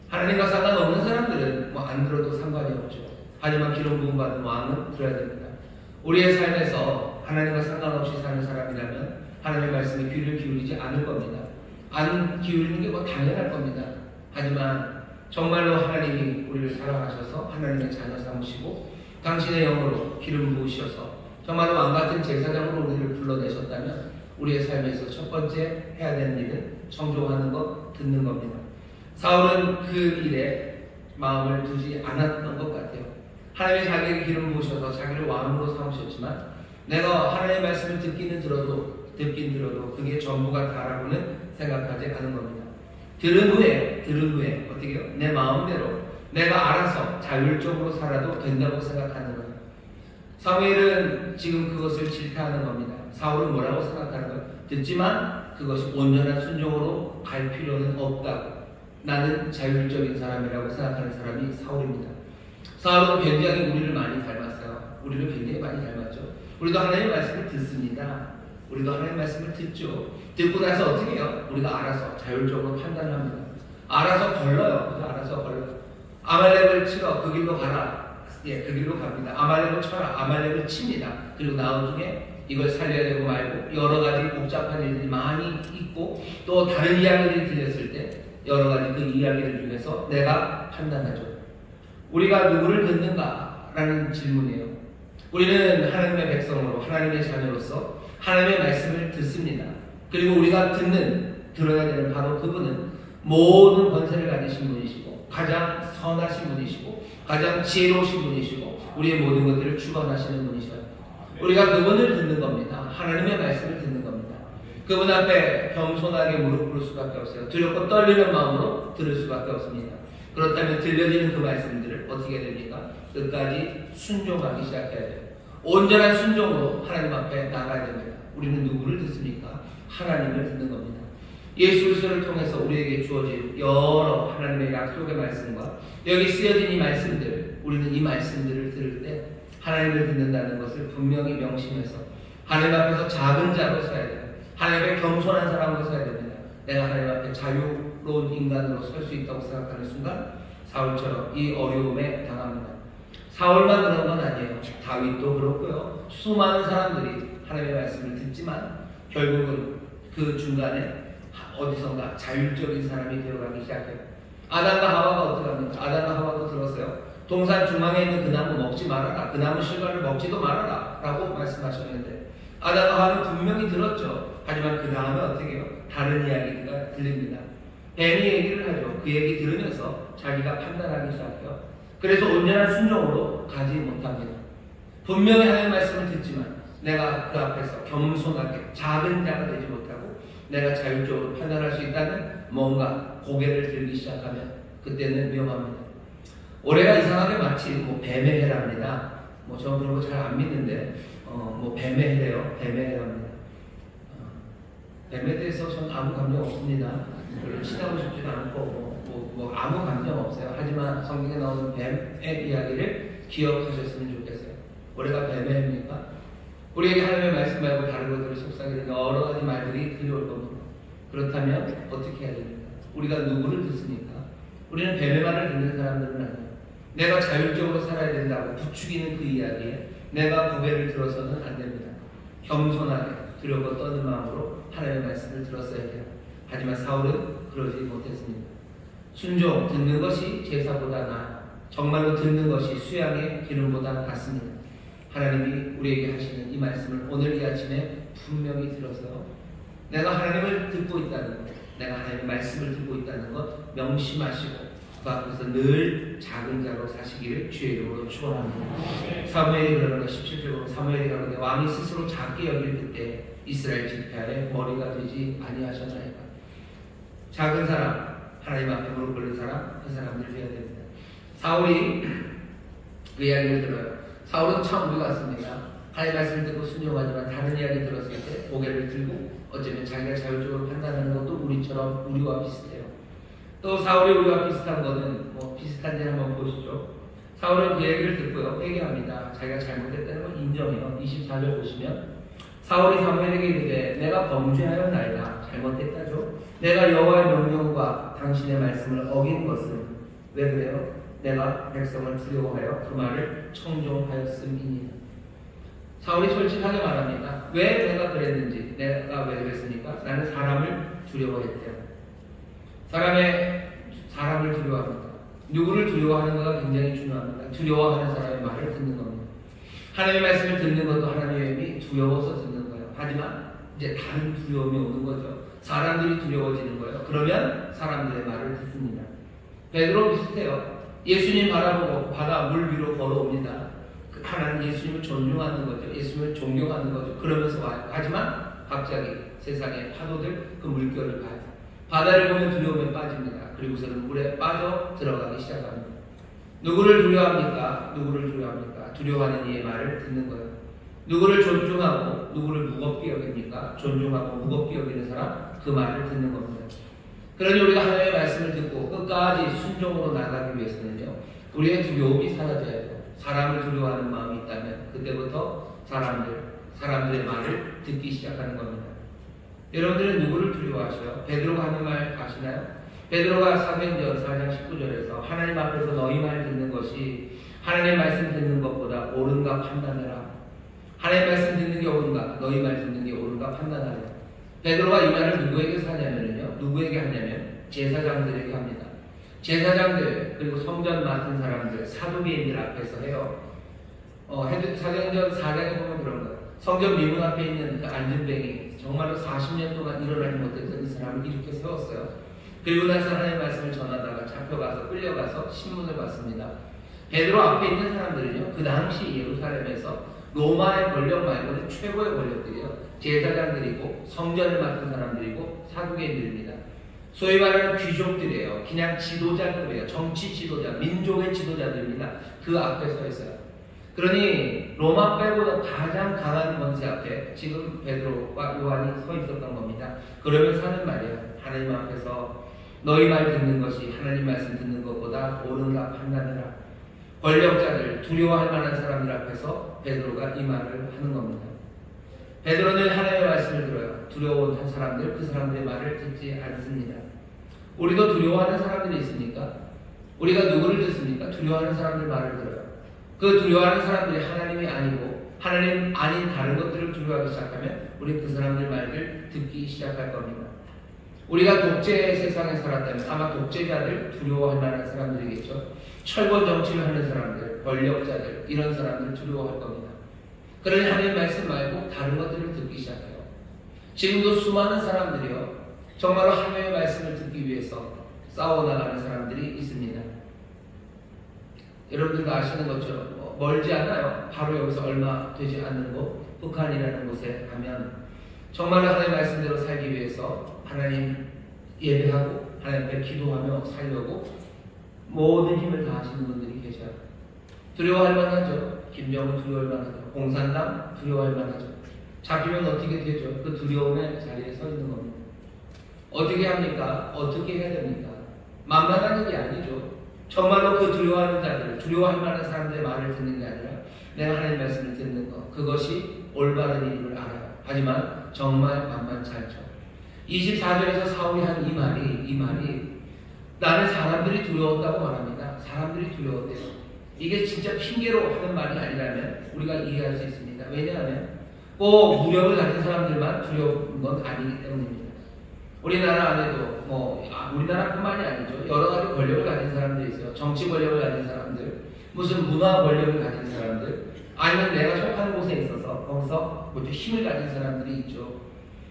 하나님과 상관없는 사람들은 뭐 안 들어도 상관이 없죠. 하지만 기름 부음 받은 왕은 들어야 됩니다. 우리의 삶에서 하나님과 상관없이 사는 사람이라면 하나님의 말씀에 귀를 기울이지 않을 겁니다. 안 기울이는 게 뭐 당연할 겁니다. 하지만 정말로 하나님이 우리를 사랑하셔서 하나님의 자녀 삼으시고 당신의 영으로 기름 부으셔서 정말로 왕같은 제사장으로 우리를 불러내셨다면 우리의 삶에서 첫 번째 해야 되는 일은 청종하는 것, 듣는 겁니다. 사울은 그 일에 마음을 두지 않았던 것 같아요. 하나님이 자기에게 기름 부으셔서 자기를 왕으로 삼으셨지만 내가 하나님의 말씀을 듣긴 들어도 그게 전부가 다라고는 생각하지 않은 겁니다. 들은 후에 어떻게 해요? 내 마음대로 내가 알아서 자율적으로 살아도 된다고 생각하는 거예요. 사무엘은 지금 그것을 질타하는 겁니다. 사울은 뭐라고 생각하는 거예요? 듣지만 그것이 온전한 순종으로 갈 필요는 없다고. 나는 자율적인 사람이라고 생각하는 사람이 사울입니다. 사울은 굉장히 우리를 많이 닮았어요. 우리를 굉장히 많이 닮았죠. 우리도 하나님의 말씀을 듣습니다. 우리도 하나님의 말씀을 듣죠. 듣고 나서 어떻게 해요? 우리가 알아서 자율적으로 판단합니다. 알아서 걸러요. 아말렉을 치러 그 길로 가라. 예, 그 길로 갑니다. 아말렉을 쳐라. 아말렉을 칩니다. 그리고 나중에 이걸 살려야 되고 말고 여러 가지 복잡한 일들이 많이 있고 또 다른 이야기들이 들렸을 때 여러 가지 그 이야기를 중에서 내가 판단하죠. 우리가 누구를 듣는가라는 질문이에요. 우리는 하나님의 백성으로 하나님의 자녀로서 하나님의 말씀을 듣습니다. 그리고 우리가 들어야 되는 바로 그분은 모든 권세를 가지신 분이시고 가장 선하신 분이시고 가장 지혜로우신 분이시고 우리의 모든 것들을 주관하시는 분이셔요. 우리가 그분을 듣는 겁니다. 하나님의 말씀을 듣는 겁니다. 그분 앞에 겸손하게 무릎 꿇을 수밖에 없어요. 두렵고 떨리는 마음으로 들을 수밖에 없습니다. 그렇다면 들려지는 그 말씀들을 어떻게 됩니까? 끝까지 순종하기 시작해야 돼요. 온전한 순종으로 하나님 앞에 나가야 됩니다. 우리는 누구를 듣습니까? 하나님을 듣는 겁니다. 예수 그리스도를 통해서 우리에게 주어진 여러 하나님의 약속의 말씀과 여기 쓰여진 이 말씀들, 우리는 이 말씀들을 들을 때 하나님을 듣는다는 것을 분명히 명심해서 하나님 앞에서 작은 자로 서야 돼요. 하나님 앞에 겸손한 사람으로 서야 됩니다. 내가 하나님 앞에 자유로운 인간으로 설 수 있다고 생각하는 순간 사울처럼 이 어려움에 당합니다. 사울만 그런 건 아니에요. 다윗도 그렇고요. 수많은 사람들이 하나님의 말씀을 듣지만 결국은 그 중간에 어디선가 자율적인 사람이 되어가기 시작해요. 아담과 하와가 어떻게 합니까? 아담과 하와도 들었어요. 동산 중앙에 있는 그 나무 먹지 말아라. 그 나무 실과를 먹지도 말아라. 라고 말씀하셨는데 아담과 하와는 분명히 들었죠. 하지만 그 다음에 어떻게 해요? 다른 이야기가 들립니다. 뱀이 얘기를 하죠. 그 얘기 들으면서 자기가 판단하기 시작해요. 그래서 온전한 순종으로 가지 못합니다. 분명히 하나님의 말씀을 듣지만 내가 그 앞에서 겸손하게 작은 자가 되지 못하고 내가 자율적으로 판단할 수 있다는 뭔가 고개를 들기 시작하면 그때는 위험합니다. 올해가 이상하게 마치 뱀의 해랍니다. 저는 그런 거 잘 안 믿는데 뱀의 해래요. 뱀의 해랍니다. 뱀에 대해서 저는 아무 감정 없습니다. 별로 친하고 싶지도 않고 아무 감정 없어요. 하지만 성경에 나오는 뱀의 이야기를 기억하셨으면 좋겠어요. 올해가 뱀의 해입니까? 우리에게 하나님의 말씀 말고 다른 것들을 속삭이는 여러 가지 말들이 들려올 겁니다. 그렇다면 어떻게 해야 됩니까? 우리가 누구를 듣습니까? 우리는 뱀의 말을 듣는 사람들은 아니에요. 내가 자율적으로 살아야 된다고 부추기는 그 이야기에 내가 고개를 들어서는 안 됩니다. 겸손하게 두렵고 떠는 마음으로 하나님의 말씀을 들었어야 돼요. 하지만 사울은 그러지 못했습니다. 순종, 듣는 것이 제사보다 나아. 정말로 듣는 것이 수양의 기름보다 낫습니다. 하나님이 우리에게 하시는 이 말씀을 오늘 이 아침에 분명히 들어서 내가 하나님을 듣고 있다는 것, 내가 하나님의 말씀을 듣고 있다는 것 명심하시고 그 앞에서 늘 작은 자로 사시기를 주의 이름으로 축원합니다. 사무엘이 그러는 것 17절로 사무엘이 그러는 것 왕이 스스로 작게 여길 그때 이스라엘 지파의 머리가 되지 아니하셨나이까. 작은 사람, 하나님 앞에 무릎 꿇는 사람, 그 사람들 되어야 됩니다. 사울이 그 이야기를 들어요. 사울은 참 우리 같습니다. 하나님 말씀을 듣고 순종하지만 다른 이야기 들었을 때 고개를 들고 어쩌면 자기가 자율적으로 판단하는 것도 우리와 비슷해요. 또 사울이 우리와 비슷한 거는 뭐 비슷한지 한번 보시죠. 사울은 그 얘기를 듣고요, 회개합니다. 자기가 잘못했다는 걸 인정해요. 24절 보시면 사울이 사무엘에게 이르되 내가 범죄하였나이다. 잘못했다죠. 내가 여호와의 명령과 당신의 말씀을 어긴 것은 왜 그래요? 내가 백성을 두려워하여 그 말을 청종하였음이니라. 사울이 솔직하게 말합니다. 왜 내가 그랬는지, 내가 왜 그랬습니까? 나는 사람을 두려워했대요. 사람을 두려워합니다. 누구를 두려워하는가가 굉장히 중요합니다. 두려워하는 사람의 말을 듣는 겁니다. 하나님의 말씀을 듣는 것도 하나님의 힘이 두려워서 듣는 거예요. 하지만 이제 다른 두려움이 오는 거죠. 사람들이 두려워지는 거예요. 그러면 사람들의 말을 듣습니다. 베드로 비슷해요. 예수님 바라보고 바다 물 위로 걸어옵니다. 하나님 예수님을 존중하는 거죠. 예수님을 존경하는 거죠. 그러면서 와요. 하지만 갑자기 세상의 파도들 그 물결을 봐요. 바다를 보면 두려움에 빠집니다. 그리고서는 물에 빠져 들어가기 시작합니다. 누구를 두려워합니까? 누구를 두려워합니까? 두려워하는 이의 말을 듣는 거예요. 누구를 존중하고 누구를 무겁게 여깁니까? 존중하고 무겁게 여기는 사람 그 말을 듣는 겁니다. 그러니 우리가 하나님의 말씀을 듣고 끝까지 순종으로 나가기 위해서는요, 우리의 두려움이 사라져야 돼요. 사람을 두려워하는 마음이 있다면 그때부터 사람들의 말을 듣기 시작하는 겁니다. 여러분들은 누구를 두려워하셔요? 베드로가 하는 말 아시나요? 베드로가 사도행전 4장 19절에서 하나님 앞에서 너희 말 듣는 것이 하나님의 말씀 듣는 것보다 옳은가 판단해라. 하나님의 말씀 듣는 게 옳은가, 너희 말 듣는 게 옳은가 판단하라. 베드로가 이 말을 누구에게 하냐면 제사장들에게 합니다. 제사장들 그리고 성전 맡은 사람들, 사두개인들 앞에서 해요. 사도행전 4장에 보면 그런 거예요. 성전 미문 앞에 있는 그 안전뱅이, 정말로 40년 동안 일어나지 못했던 이 사람을 이렇게 세웠어요. 그리고 나서 하나님의 말씀을 전하다가 잡혀가서 끌려가서 신문을 받습니다. 베드로 앞에 있는 사람들은요, 그 당시 예루살렘에서 로마의 권력 말고는 최고의 권력들이요, 제사장들이고 성전을 맡은 사람들이고 사두개인들입니다. 소위 말하는 귀족들이에요. 그냥 지도자급이에요. 정치 지도자, 민족의 지도자들입니다. 그 앞에 서 있어요. 그러니 로마 빼고는 가장 강한 권세 앞에 지금 베드로와 요한이 서 있었던 겁니다. 그러면서 하는 말이에요. 하나님 앞에서 너희 말 듣는 것이 하나님 말씀 듣는 것보다 옳은가 판단해라. 권력자들, 두려워할 만한 사람들 앞에서 베드로가 이 말을 하는 겁니다. 베드로는 하나님의 말씀을 들어요. 두려워한 사람들, 그 사람들의 말을 듣지 않습니다. 우리도 두려워하는 사람들이 있습니까? 우리가 누구를 듣습니까? 두려워하는 사람들 말을 들어요. 그 두려워하는 사람들이 하나님이 아니고 하나님 아닌 다른 것들을 두려워하기 시작하면 우리 그 사람들 말을 듣기 시작할 겁니다. 우리가 독재 세상에 살았다면 아마 독재자들 두려워할 만한 사람들이겠죠. 철권 정치를 하는 사람들, 권력자들, 이런 사람들 두려워할 겁니다. 그러니 하나님 말씀 말고 다른 것들을 듣기 시작해요. 지금도 수많은 사람들이요, 정말로 하나님의 말씀을 듣기 위해서 싸워나가는 사람들이 있습니다. 여러분들도 아시는 것처럼 멀지 않아요. 바로 여기서 얼마 되지 않는 곳, 북한이라는 곳에 가면 정말로 하나님의 말씀대로 살기 위해서 하나님 예배하고 하나님 앞에 기도하며 살려고 모든 힘을 다하시는 분들이 계셔요. 두려워할 만하죠. 김정은 두려워할 만하죠. 공산당 두려워할 만하죠. 잡히면 어떻게 되죠? 그 두려움의 자리에 서 있는 겁니다. 어떻게 합니까? 어떻게 해야 됩니까? 만만한 일이 아니죠. 정말로 그 두려워하는 자들, 두려워할 만한 사람들의 말을 듣는 게 아니라 내가 하나님의 말씀을 듣는 것, 그것이 올바른 일임을 알아요. 하지만 정말 만만치 않죠. 24절에서 사울이 한 이 말이 나는 사람들이 두려웠다고 말합니다. 사람들이 두려웠대요. 이게 진짜 핑계로 하는 말이 아니라면 우리가 이해할 수 있습니다. 왜냐하면 꼭 무력을 가진 사람들만 두려운 건 아니기 때문입니다. 우리나라 안에도 우리나라뿐만이 아니죠. 여러 가지 권력을 가진 사람들이 있어요. 정치 권력을 가진 사람들, 무슨 문화 권력을 가진 사람들, 아니면 내가 속한 곳에 있어서 거기서 힘을 가진 사람들이 있죠.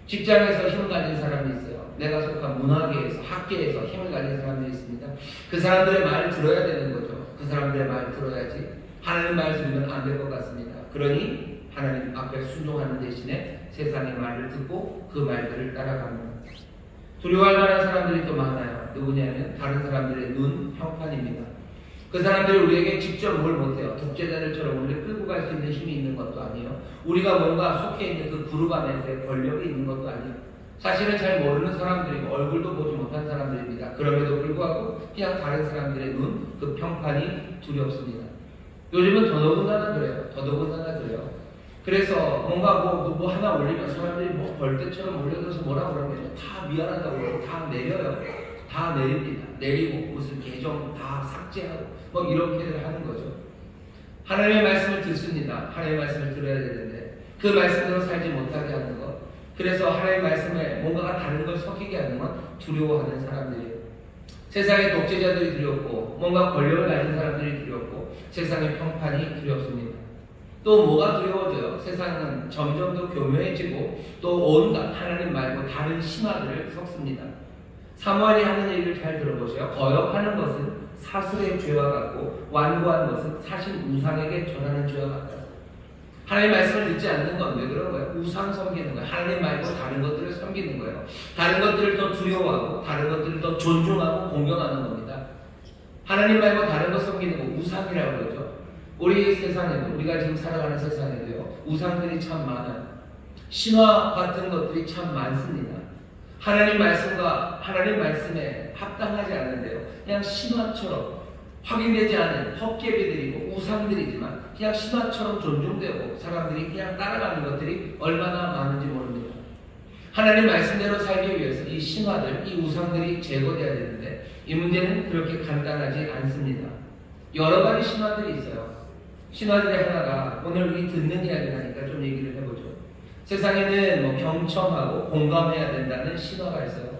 직장에서 힘을 가진 사람이 있어요. 내가 속한 문화계에서, 학계에서 힘을 가진 사람들이 있습니다. 그 사람들의 말을 들어야 되는 거죠. 그 사람들의 말을 들어야지 하나님 말 들으면 안 될 것 같습니다. 그러니 하나님 앞에 순종하는 대신에 세상의 말을 듣고 그 말들을 따라갑니다. 두려워할 만한 사람들이 또 많아요. 누구냐면 다른 사람들의 눈, 평판입니다. 그 사람들이 우리에게 직접 뭘 못해요. 독재자들처럼 우리를 끌고 갈 수 있는 힘이 있는 것도 아니에요. 우리가 뭔가 속해 있는 그 그룹 안에서의 권력이 있는 것도 아니에요. 사실은 잘 모르는 사람들이고 얼굴도 보지 못한 사람들입니다. 그럼에도 불구하고 그냥 다른 사람들의 눈, 그 평판이 두렵습니다. 요즘은 더더군다나 그래요. 더더군다나 그래요. 그래서 뭔가 뭐 하나 올리면 사람들이 뭐 벌떼처럼 몰려들어서 뭐라 그러면 다 미안하다고 그러고 다 내려요. 다 내립니다. 내리고 무슨 계정 다 삭제하고 뭐 이렇게들 하는 거죠. 하나님의 말씀을 듣습니다. 하나님의 말씀을 들어야 되는데 그 말씀대로 살지 못하게 하는 것. 그래서 하나님의 말씀에 뭔가가 다른 걸 섞이게 하는 건 두려워하는 사람들이에요. 세상의 독재자들이 두렵고 뭔가 권력을 가진 사람들이 두렵고 세상의 평판이 두렵습니다. 또 뭐가 두려워져요? 세상은 점점 더 교묘해지고 또 온갖 하나님 말고 다른 신화들을 섞습니다. 사무엘이 하는 얘기를 잘 들어보세요. 거역하는 것은 사슬의 죄와 같고 완고한 것은 사실 우상에게 전하는 죄와 같다. 하나님 말씀을 듣지 않는 건 왜 그런 거예요? 우상 섬기는 거예요. 하나님 말고 다른 것들을 섬기는 거예요. 다른 것들을 더 두려워하고 다른 것들을 더 존중하고 공경하는 겁니다. 하나님 말고 다른 것 섬기는 거 우상이라고 그러죠. 우리 세상에도 우리가 지금 살아가는 세상에도요. 우상들이 참 많아요. 신화 같은 것들이 참 많습니다. 하나님 말씀과 하나님 말씀에 합당하지 않는데요. 그냥 신화처럼 확인되지 않은 헛개비들이고 우상들이지만 그냥 신화처럼 존중되고 사람들이 그냥 따라가는 것들이 얼마나 많은지 모릅니다. 하나님 말씀대로 살기 위해서 이 신화들, 이 우상들이 제거되어야 되는데 이 문제는 그렇게 간단하지 않습니다. 여러 가지 신화들이 있어요. 신화들의 하나가 오늘 우리 듣는 이야기라니까 좀 얘기를 해보죠. 세상에는 뭐 경청하고 공감해야 된다는 신화가 있어요.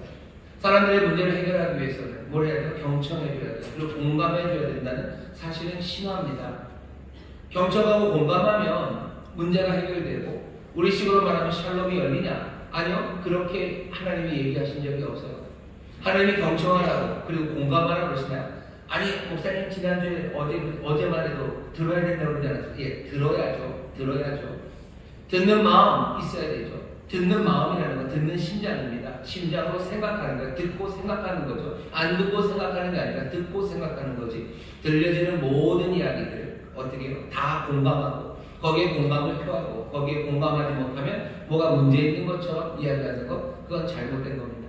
사람들의 문제를 해결하기 위해서는 뭘 해야 돼요? 경청해줘야 돼요. 그리고 공감해줘야 된다는 사실은 신화입니다. 경청하고 공감하면 문제가 해결되고 우리식으로 말하면 샬롬이 열리냐? 아니요. 그렇게 하나님이 얘기하신 적이 없어요. 하나님이 경청하라고 그리고 공감하라고 그러시나요? 아니 목사님 지난주에 어제만 해도 들어야 된다고 그러지 않았어요? 예, 들어야죠. 듣는 마음 있어야 되죠. 듣는 마음이라는 건 듣는 심장입니다. 심장으로 생각하는 거예요. 듣고 생각하는 거죠. 안 듣고 생각하는 게 아니라 듣고 생각하는 거지. 들려지는 모든 이야기들 어떻게 해요? 다 공감하고 거기에 공감을 표하고 거기에 공감하지 못하면 뭐가 문제 있는 것처럼 이야기하는 것 그건 잘못된 겁니다.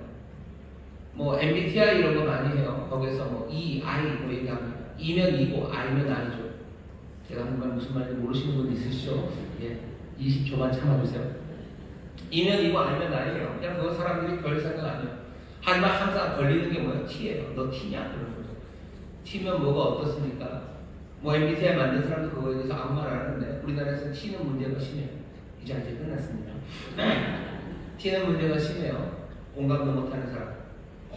뭐 MBTI 이런 거 많이 해요. 거기서 뭐 E, I 뭐 얘기합니다. E면 E고 I면 I죠. 제가 하는 말 무슨 말인지 모르시는 분 있으시죠? 예, 20초만 참아주세요. E면 E고 I면 I예요. 그냥 그거 사람들이 별 생각 아니에요. 하지만 항상 걸리는 게 뭐예요? T예요. 너 T냐? 그런 거죠. T면 뭐가 어떻습니까? 뭐 MBTI 만든 사람도 그거에 대해서 아무 말 안 하는데 우리나라에서는 T는 문제가 심해요. 이제 끝났습니다. T는 문제가 심해요. 공감도 못하는 사람.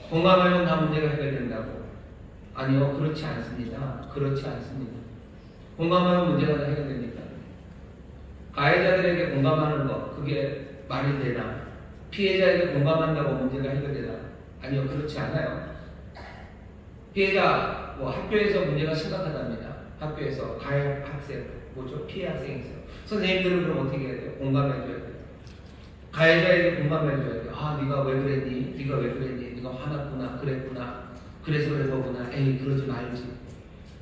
공감하면 다 문제가 해결된다고. 아니요. 그렇지 않습니다. 공감하면 문제가 다 해결됩니까? 가해자들에게 공감하는 것 그게 말이 되나? 피해자에게 공감한다고 문제가 해결되나? 아니요. 그렇지 않아요. 피해자 뭐 학교에서 문제가 심각하답니다. 학교에서 가해 학생 뭐죠? 피해 학생이 있어요. 선생님들은 그럼 어떻게 해야 돼요? 공감해줘야 돼요. 가해자에게 공감해줘야 돼요. 아, 네가 왜 그랬니? 네가 화났구나, 그랬구나, 그래서 그런 거구나. 에이, 그러지 말지.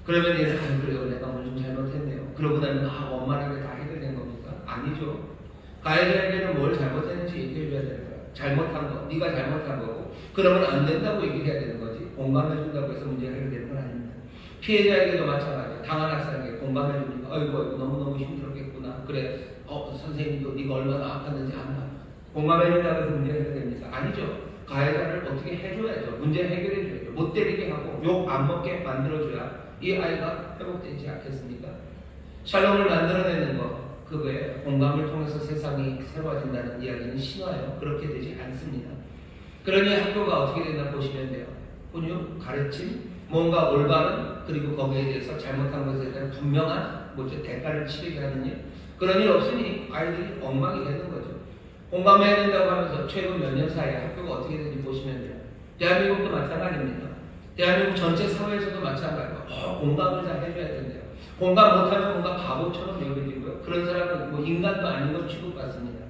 그러면 얘는 그래요. 내가 오늘 좀 잘못했네요. 그러고 나면 원만하게 다 해결된 겁니까? 아니죠. 가해자에게는 뭘 잘못했는지 얘기해줘야 되는 거야. 잘못한 거, 네가 잘못한 거고. 그러면 안 된다고 얘기해야 되는 거지. 공감해준다고 해서 문제가 해결되는 건 아닙니다. 피해자에게도 마찬가지예요. 당한 학생에게 공감해줍니까? 아이고 너무너무 힘들었겠구나. 그래, 선생님도 네가 얼마나 아팠는지 안다. 공감해준다고 해서 문제가 해결됩니까? 아니죠. 가해자를 어떻게 해줘야죠. 문제 해결해줘야죠. 못 때리게 하고 욕 안 먹게 만들어줘야 이 아이가 회복되지 않겠습니까? 샬롬을 만들어내는 것 그거에 공감을 통해서 세상이 새로워진다는 이야기는 신화예요. 그렇게 되지 않습니다. 그러니 학교가 어떻게 되나 보시면 돼요. 훈육, 가르침, 뭔가 올바른 그리고 거기에 대해서 잘못한 것에 대한 분명한 대가를 치르게 하는 일 그런 일 없으니 아이들이 엉망이 되는 거죠. 공감해야 된다고 하면서 최근 몇 년 사이에 학교가 어떻게 되는지 보시면 돼요. 대한민국도 마찬가지입니다. 대한민국 전체 사회에서도 마찬가지고 공감을 다 해줘야 된대요. 공감 못하면 뭔가 바보처럼 여겨지고요. 그런 사람은 뭐 인간도 아닌 것 취급받습니다.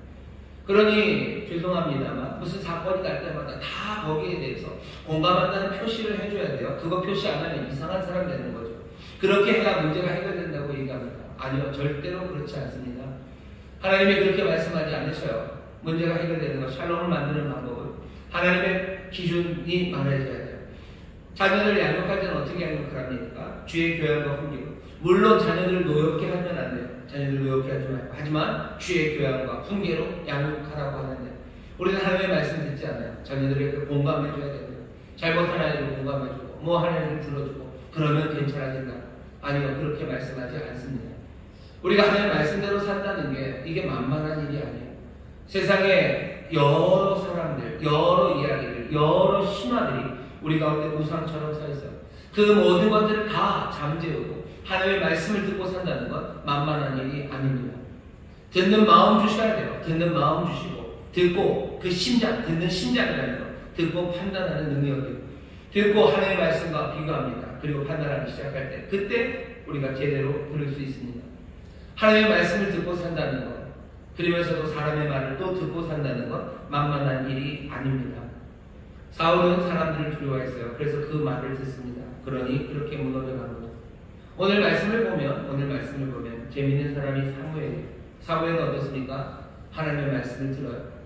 그러니 죄송합니다만 무슨 사건이 날 때마다 다 거기에 대해서 공감한다는 표시를 해줘야 돼요. 그거 표시 안 하면 이상한 사람 되는 거죠. 그렇게 해야 문제가 해결된다고 얘기합니다. 아니요. 절대로 그렇지 않습니다. 하나님이 그렇게 말씀하지 않으셔요. 문제가 해결되는 것, 샬롬을 만드는 방법은 하나님의 기준이 많아져야 돼요. 자녀들 양육할 때는 어떻게 양육합니까? 주의 교양과 훈계로. 물론 자녀들을 노엽게 하면 안 돼요. 자녀들을 노엽게 하지 말고. 하지만 주의 교양과 훈계로 양육하라고 하는데 우리는 하나님의 말씀 듣지 않아요. 자녀들에게 공감해줘야 돼요. 잘못한 아이를 공감해주고 뭐 하나님을 들어주고 그러면 괜찮아진다. 아니요, 그렇게 말씀하지 않습니다. 우리가 하나님의 말씀대로 산다는 게 이게 만만한 일이 아니에요. 세상에 여러 사람들, 여러 이야기들, 여러 신화들이 우리 가운데 우상처럼 서 있어요. 그 모든 것들을 다 잠재우고 하나님의 말씀을 듣고 산다는 건 만만한 일이 아닙니다. 듣는 마음 주셔야 돼요. 듣는 마음 주시고 듣고 그 심장, 듣는 심장이라는 거 듣고 판단하는 능력이요. 듣고 하나님의 말씀과 비교합니다. 그리고 판단하기 시작할 때 그때 우리가 제대로 들을 수 있습니다. 하나님의 말씀을 듣고 산다는 것, 그러면서도 사람의 말을 또 듣고 산다는 것 만만한 일이 아닙니다. 사울은 사람들을 두려워했어요. 그래서 그 말을 듣습니다. 그러니 그렇게 무너져 가는 거죠. 오늘 말씀을 보면 재미있는 사람이 사무엘이에요. 사무엘은 어떻습니까? 하나님의 말씀을 들어요.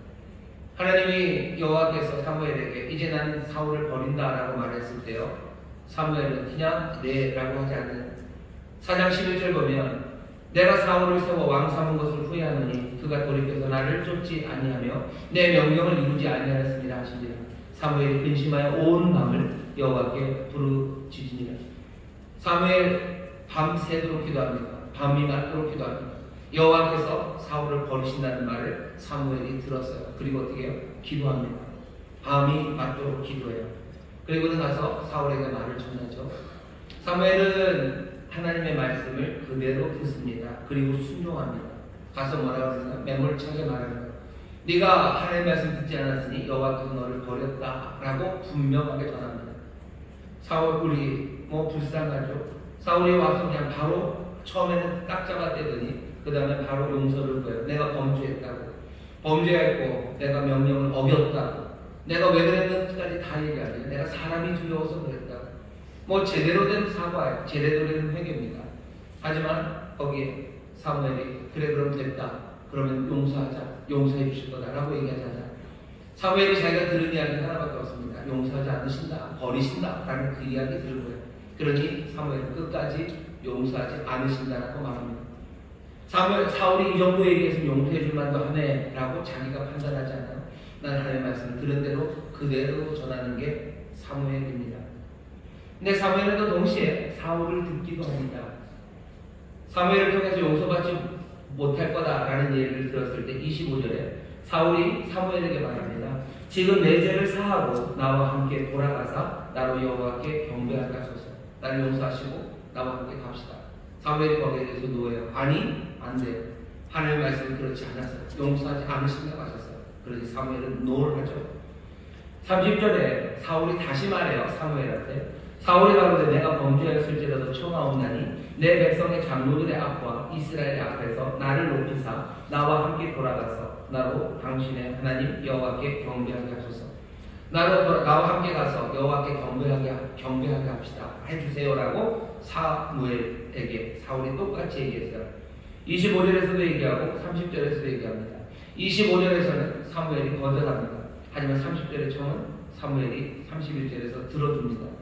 하나님이 여호와께서 사무엘에게 이제 나는 사울을 버린다라고 말했을 때요, 사무엘은 그냥 네라고 하지 않는 4장 11절 보면 내가 사울을 세워 왕 삼은 것을 후회하노니 그가 돌이켜서 나를 쫓지 아니하며 내 명령을 이루지 아니하였습니다 하시니라. 사무엘이 근심하여 온 밤을 여호와께 부르짖으니라. 사무엘 밤새도록 기도합니다. 밤이 맞도록 기도합니다. 여호와께서 사울을 버리신다는 말을 사무엘이 들었어요. 그리고 어떻게 해요? 기도합니다. 밤이 맞도록 기도해요. 그리고는 가서 사울에게 말을 전하죠. 사무엘은 하나님의 말씀을 그대로 듣습니다. 그리고 순종합니다. 가서 뭐라고 하는가? 매몰차게 말합니다. 네가 하나님의 말씀 듣지 않았으니 여호와께서 너를 버렸다라고 분명하게 전합니다. 사울이 불쌍하죠. 사울이 와서 그냥 바로 처음에는 딱 잡아떼더니 그 다음에 바로 용서를 구해요. 내가 범죄했다고, 범죄했고 내가 명령을 어겼다고, 내가 왜 그랬는지까지 다 얘기하죠. 내가 사람이 두려워서 그랬다고. 제대로 된 사과예요. 제대로 된 회개입니다. 하지만 거기에 사무엘이 그래 그럼 됐다. 그러면 용서하자. 용서해 주실 거다라고 얘기하잖아요. 사무엘이 자기가 들은 이야기는 하나밖에 없습니다. 용서하지 않으신다. 버리신다. 라는 그 이야기 들은 거예요. 그러니 사무엘은 끝까지 용서하지 않으신다라고 말합니다. 사울이 이 정도 얘기해서 용서해 줄 만도 하네 라고 자기가 판단하지 않아요. 난 하나님의 말씀을 들은 대로 그대로 전하는 게 사무엘입니다. 근데 사무엘은 또 동시에 사울을 듣기도 합니다. 사무엘을 통해서 용서받지 못할 거다라는 얘기를 들었을 때 25절에 사울이 사무엘에게 말합니다. 지금 내 죄를 사하고 나와 함께 돌아가사 나로 여호와께 경배하게 하소서. 나를 용서하시고 나와 함께 갑시다. 사무엘이 거기에 대해서 노예요. 아니 안 돼요. 하나님의 말씀은 그렇지 않았어요. 용서하지 않으신다고 하셨어요. 그러니 사무엘은 노를 하죠. 30절에 사울이 다시 말해요. 사무엘한테 사울이 가로되 내가 범죄하였을지라도 청하옵나니 내 백성의 장로들의 앞과 이스라엘의 앞에서 나를 높이사 나와 함께 돌아가서 나로 당신의 하나님 여호와께 경배하게 하소서. 나와 함께 가서 여호와께 경배하게 합시다. 해주세요라고 사무엘에게 사울이 똑같이 얘기했어요. 25절에서도 얘기하고 30절에서도 얘기합니다. 25절에서는 사무엘이 거절합니다. 하지만 30절의 청은 사무엘이 31절에서 들어줍니다.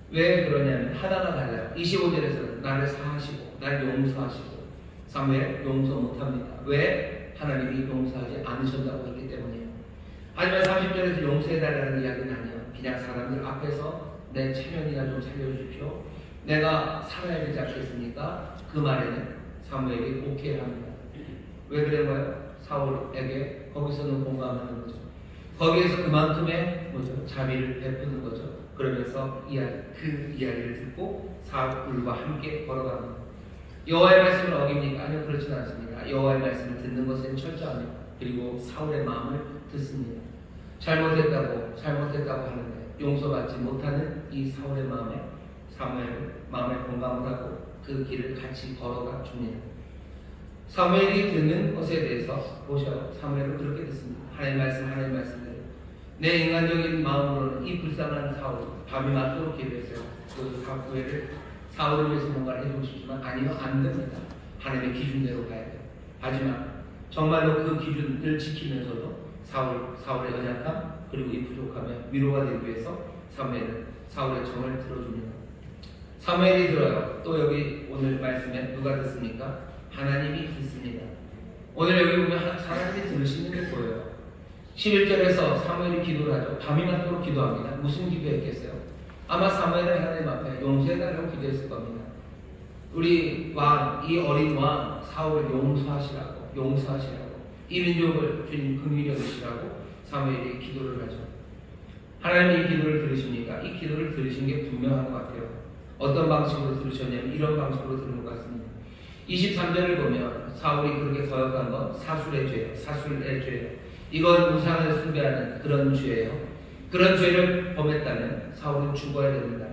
왜 그러냐면 하나가 달라요. 25절에서는 나를 사하시고 나를 용서하시고 사무엘 용서 못합니다. 왜? 하나님이 용서하지 않으셨다고 했기 때문이에요. 하지만 30절에서 용서해달라는 이야기는 아니에요. 그냥 사람들 앞에서 내 체면이나 좀 살려주십시오. 내가 살아야 되지 않겠습니까? 그 말에는 사무엘이 오케이 합니다. 왜 그런 거예요? 사울에게 거기서는 공감하는 거죠. 거기에서 그만큼의 자비를 베푸는 거죠. 그러면서 그 이야기를 듣고 사울과 함께 걸어갑니다. 여호와의 말씀을 어깁니까? 아니요, 그렇지는 않습니다. 여호와의 말씀을 듣는 것은 철저합니다. 그리고 사울의 마음을 듣습니다. 잘못했다고 하는데 용서받지 못하는 이 사울의 마음에 사무엘은 마음에 공감을 하고 그 길을 같이 걸어가 줍니다. 사무엘이 듣는 것에 대해서 보셔요. 사무엘은 그렇게 듣습니다. 하나님의 말씀대로. 내 인간적인 마음으로는 이 불쌍한 사울, 밤이 맞도록 기도했어요. 그 사울을 위해서 뭔가를 해주고 싶지만 아니면 안 됩니다. 하나님의 기준대로 가야 돼요. 하지만 정말로 그 기준을 지키면서도 사울의 연약함, 그리고 이 부족함에 위로가 되기 위해서 사무엘은 사울의 정을 들어줍니다. 사무엘이 들어요. 또 여기 오늘 말씀에 누가 듣습니까? 하나님이 듣습니다. 오늘 여기 보면 하나님이 들으시는 게 보여요. 11절에서 사무엘이 기도를 하죠. 밤이 맞도록 기도합니다. 무슨 기도했겠어요? 아마 사무엘은 하나님 앞에 용서해달라고 기도했을 겁니다. 우리 왕, 이 어린 왕 사울을 용서하시라고, 이 민족을 주님 긍휼히 여기시라고 사무엘이 기도를 하죠. 하나님이 이 기도를 들으십니까? 이 기도를 들으신 게 분명한 것 같아요. 어떤 방식으로 들으셨냐면 이런 방식으로 들은 것 같습니다. 23절을 보면 사울이 그렇게 거역한 건 사술의 죄예요. 사술의 죄예요. 이건 우상을 숭배하는 그런 죄예요. 그런 죄를 범했다면 사울은 죽어야 됩니다.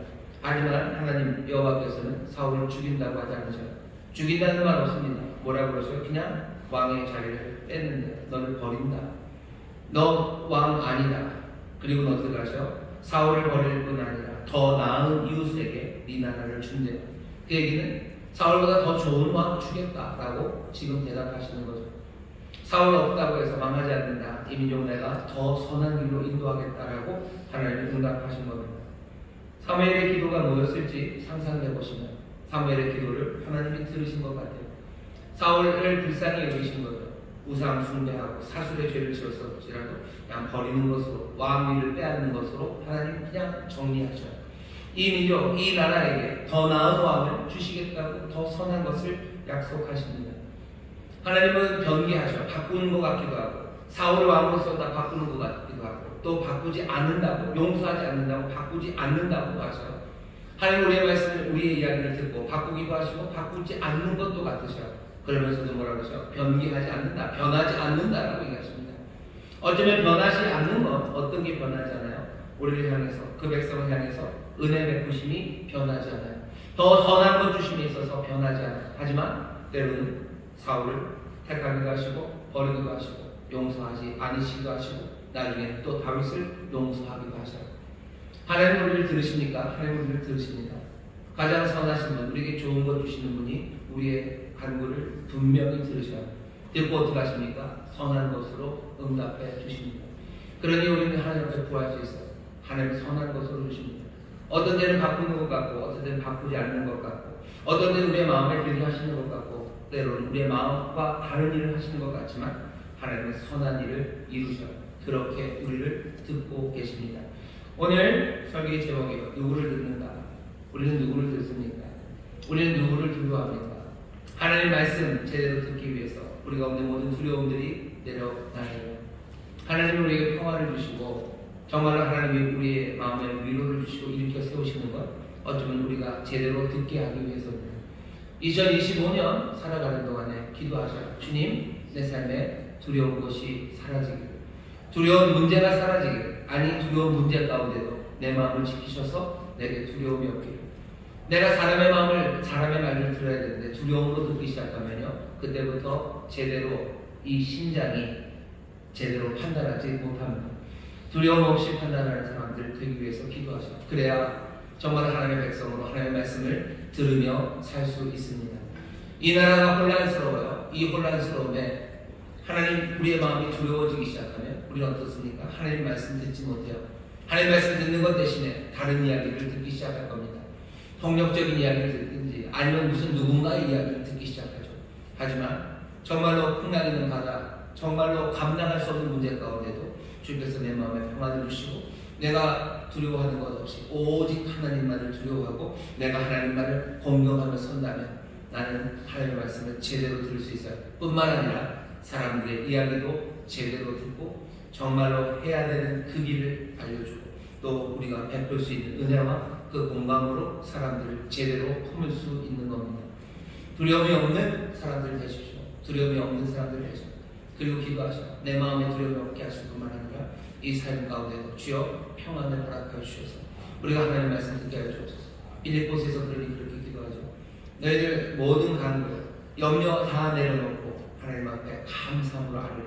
하지만 하나님 여호와께서는 사울을 죽인다고 하지 않으셔요. 죽인다는 말 없습니다. 뭐라고 그러셔요? 그냥 왕의 자리를 뺐는데 너를 버린다. 너 왕 아니다. 그리고 너 들어가셔. 사울을 버릴 뿐 아니라 더 나은 이웃에게 네 나라를 준대요. 그 얘기는 사울보다 더 좋은 왕 주겠다라고 지금 대답하시는 거죠. 사울 없다고 해서 망하지 않는다. 이 민족 내가 더 선한 길로 인도하겠다라고 하나님이 응답하신 겁니다. 사무엘의 기도가 뭐였을지 상상해 보시면 사무엘의 기도를 하나님이 들으신 것 같아요. 사울을 불쌍히 여기신 거죠. 우상 숭배하고 사술의 죄를 지었을지라도 그냥 버리는 것으로 왕위를 빼앗는 것으로 하나님 그냥 정리하셔요. 이 민족, 이 나라에게 더 나은 왕을 주시겠다고 더 선한 것을 약속하십니다. 하나님은 변기하셔. 바꾸는 것 같기도 하고 사울의 왕으로서 다 바꾸는 것 같기도 하고 또 바꾸지 않는다고, 용서하지 않는다고, 바꾸지 않는다고 하셔요. 하나님 우리의 말씀을, 우리의 이야기를 듣고 바꾸기도 하시고 바꾸지 않는 것도 같으셔요. 그러면서도 뭐라고 하셔요? 변기하지 않는다, 변하지 않는다라고 얘기하십니다. 어쩌면 변하지 않는 건 어떤 게 변하지 않아요? 우리를 향해서, 그 백성을 향해서 은혜 베푸심이 변하지 않아요. 더 선한 것 주심이 있어서 변하지 않아요. 하지만 때로는 사울을 택하기도 하시고 버리기도 하시고 용서하지 않으시기도 하시고 나중에 또 다윗을 용서하기도 하셔요. 하나님 우리를 들으십니까? 하나님 우리를 들으십니다. 가장 선하신 분, 우리에게 좋은 것 주시는 분이 우리의 간구를 분명히 들으셔요. 듣고 어떻게 하십니까? 선한 것으로 응답해 주십니다. 그러니 우리는 하나님 앞에 구할 수 있어요. 하나님 선한 것으로 주십니다. 어떤 때는 바꾸는 것 같고 어떤 때는 바꾸지 않는 것 같고 어떤 때는 우리의 마음에 들게 하시는 것 같고 때로는 우리의 마음과 다른 일을 하시는 것 같지만 하나님은 선한 일을 이루셔요. 그렇게 우리를 듣고 계십니다. 오늘 설교의 제목이 누구를 듣는가? 우리는 누구를 듣습니까? 우리는 누구를 두려워합니까? 하나님의 말씀 제대로 듣기 위해서 우리 가운데 모든 두려움들이 내려놔요. 하나님은 우리에게 평화를 주시고 정말로 하나님이 우리의 마음에 위로를 주시고 일으켜 세우시는 것 어쩌면 우리가 제대로 듣게 하기 위해서입니다. 2025년 살아가는 동안에 기도하셔요. 주님, 내 삶에 두려운 것이 사라지기를, 두려운 문제가 사라지기를, 아니 두려운 문제 가운데도 내 마음을 지키셔서 내게 두려움이 없기를. 내가 사람의 말을 들어야 되는데 두려움으로 듣기 시작하면요, 그때부터 제대로 이 심장이 제대로 판단하지 못합니다. 두려움 없이 판단하는 사람들 되기 위해서 기도하셔요. 그래야 정말 하나님의 백성으로 하나님의 말씀을 들으며 살 수 있습니다. 이 나라가 혼란스러워요. 이 혼란스러움에 하나님 우리의 마음이 두려워지기 시작하면 우리는 어떻습니까? 하나님 말씀 듣지 못해요. 하나님 말씀 듣는 것 대신에 다른 이야기를 듣기 시작할 겁니다. 폭력적인 이야기를 듣든지 아니면 무슨 누군가의 이야기를 듣기 시작하죠. 하지만 정말로 풍랑 있는 바다, 정말로 감당할 수 없는 문제 가운데도 주께서 내 마음에 평안을 주시고 내가 두려워하는 것 없이 오직 하나님만을 두려워하고 내가 하나님만을 공경하며 선다면 나는 하나님의 말씀을 제대로 들을 수 있어요. 뿐만 아니라 사람들의 이야기도 제대로 듣고 정말로 해야 되는 그 길을 알려주고 또 우리가 베풀 수 있는 은혜와 그 공감으로 사람들을 제대로 품을 수 있는 겁니다. 두려움이 없는 사람들 되십시오. 두려움이 없는 사람들 되십시오. 그리고 기도하셔. 내 마음에 두려움이 없게 하실 뿐만 아니라 이 삶 가운데도 주여 평안을 허락하여 주셔서 우리가 하나님의 말씀 듣게 하여 주옵소서. 빌립보서에서 그러니 그렇게 기도하죠. 너희들 모든 간구 염려 다 내려놓고 하나님 앞에 감사함으로 아뢰라.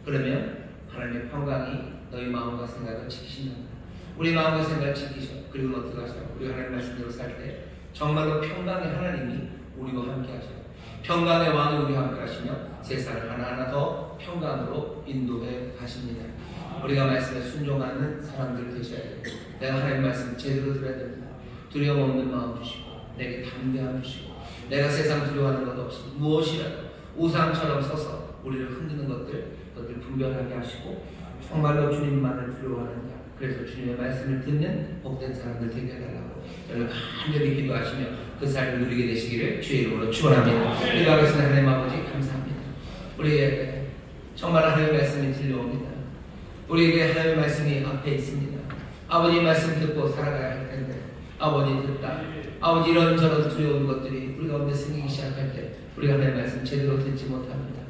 그러면 하나님의 평강이 너희 마음과 생각을 지키신다. 우리 마음과 생각을 지키셔. 그리고 어떻게 하셔? 우리가 하나님 말씀대로 살 때 정말로 평강의 하나님이 우리와 함께 하셔. 평강의 왕이 우리와 함께 하시며 세상을 하나하나 더 평강으로 인도해 가십니다. 우리가 말씀에 순종하는 사람들 되셔야 됩니다. 내가 하나님 말씀 제대로 들어야 됩니다. 두려움 없는 마음 주시고 내게 담대함 주시고 내가 세상 두려워하는 것 없이 무엇이라도 우상처럼 서서 우리를 흔드는 것들 분별하게 하시고 정말로 주님만을 두려워하는 자, 그래서 주님의 말씀을 듣는 복된 사람들 되게 해달라고 저는 간절히 기도하시며 그 삶을 누리게 되시기를 주의 이름으로 축원합니다. 기도하겠습니다. 하나님 아버지 감사합니다. 우리에게 정말 하나님의 말씀이 들려옵니다. 우리에게 하나님의 말씀이 앞에 있습니다. 아버지 말씀 듣고 살아가야 할 텐데 아버지 듣다 아버지 이런저런 두려운 것들이 우리 가운데 생기기 시작할 때 우리가 하나님의 말씀 제대로 듣지 못합니다.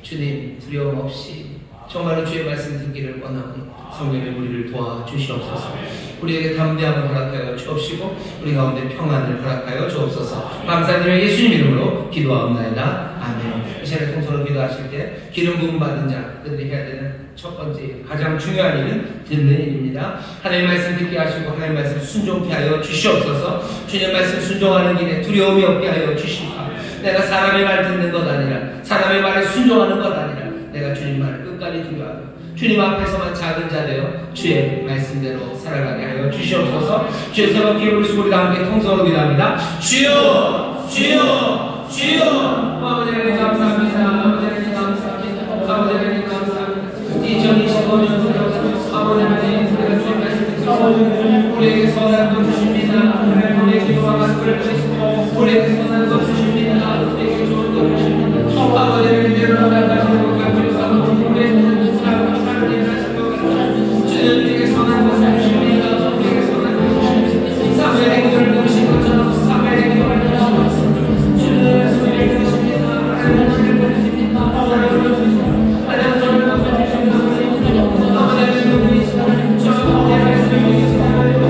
주님 두려움 없이 정말로 주의 말씀 듣기를 원하오니 성령의 우리를 도와주시옵소서. 우리에게 담대함을 허락하여 주옵시고 우리 가운데 평안을 허락하여 주옵소서. 감사드려 예수님 이름으로 기도하옵나이다. 아멘. 이 시간에 통성으로 기도하실 때 기름 부음 받은 자 그들이 해야 되는 첫 번째 가장 중요한 일은 듣는 일입니다. 하나님의 말씀 듣게 하시고 하나님의 말씀 순종케 하여 주시옵소서. 주님 말씀 순종하는 길에 두려움이 없게 하여 주시옵소서. 내가 사람의 말 듣는 것 아니라 사람의 말에 순종하는 것 아니라 내가 주님 말을 끝까지 두려워하고 주님 앞에서만 작은 자 되어 주의 말씀대로 살아가게 하여 주시옵소서. 주의 새벽 기회 부르시고 우리 다 함께 통성으로 기도합니다. 주여 주여 주여. 아버지 하나님 감사합니다. 아버지 하나님 감사합니다. 아버지 하나님 감사합니다. 2025년 아버지 하나님 우리가 주의 말씀 듣고 우리에게 선한 것 주십니다. 우리의 기도와 말씀을 주시고 우리에게 선한 것 주십니다. 우리에게 좋은 것 주십니다. 아버지 하나님 내려가시는 것 같으소서. 우리의 하나님 하신 것 같으소서. 주님 우리에게 선한 것을 주십니다. 우리에게 선한 것을 주십니다. 사무엘의 기도를 들으신 것처럼 사무엘의 기도를 들으시고 주님의 소리를 들으십니다. 하나님의 소리를 들으십니다. 하나님의 소리를 들으십니다. 하나님의 소리를 들으십니다. 아버지 하나님 우리 저 내가 말씀을 보겠습니다.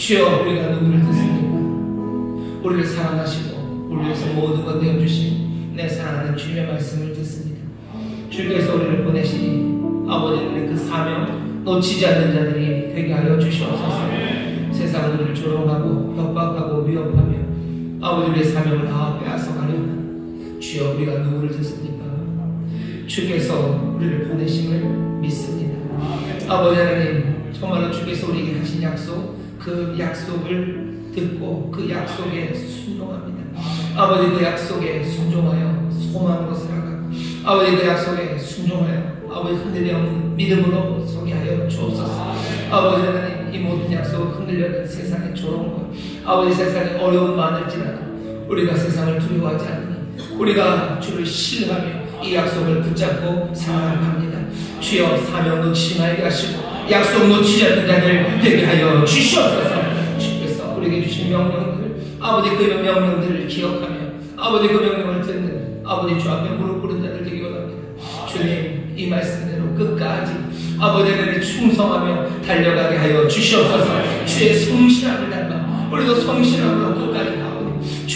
주여, 우리가 누구를 듣습니까? 우리를 사랑하시고 우리 위해서 모든 것 내어주신 내 사랑하는 주님의 말씀을 듣습니다. 주께서 우리를 보내시니 아버지는 그 사명 놓치지 않는 자들이 되게 하여 주시옵소서. 세상은 우리를 조롱하고 협박하고 위협하며 아버지 우리의 사명을 다 빼앗아가려는 주여, 우리가 누구를 듣습니까? 주께서 우리를 보내심을 믿습니다. 아버지 하나님, 정말로 주께서 우리에게 하신 약속, 그 약속을 듣고 그 약속에 순종합니다. 아버지 그 약속에 순종하여 소망으로 살아가고 아버지 그 약속에 순종하여 아버지 흔들려 없는 믿음으로 서게 하여 주옵소서. 아버지 하나님 이 모든 약속을 흔들려는 세상의 조롱과 아버지 세상의 어려움 많을지라도 우리가 세상을 두려워하지 않으니 우리가 주를 신뢰하며 이 약속을 붙잡고 살아갑니다. 주여 사명 놓치지 말게 하시고 약속 놓치지 않는 자들 되게 하여 주시옵소서. 주께서 우리에게 주신 명령들 아버지 그 명령들을 기억하며 아버지 그 명령을 듣는 아버지 주 앞에 무릎 꿇은 자들 되기 원합니다. 주님 이 말씀대로 끝까지 아버지를 충성하며 달려가게 하여 주시옵소서. 주의 성실함을 닮아 우리도 성실함으로 끝까지 가오니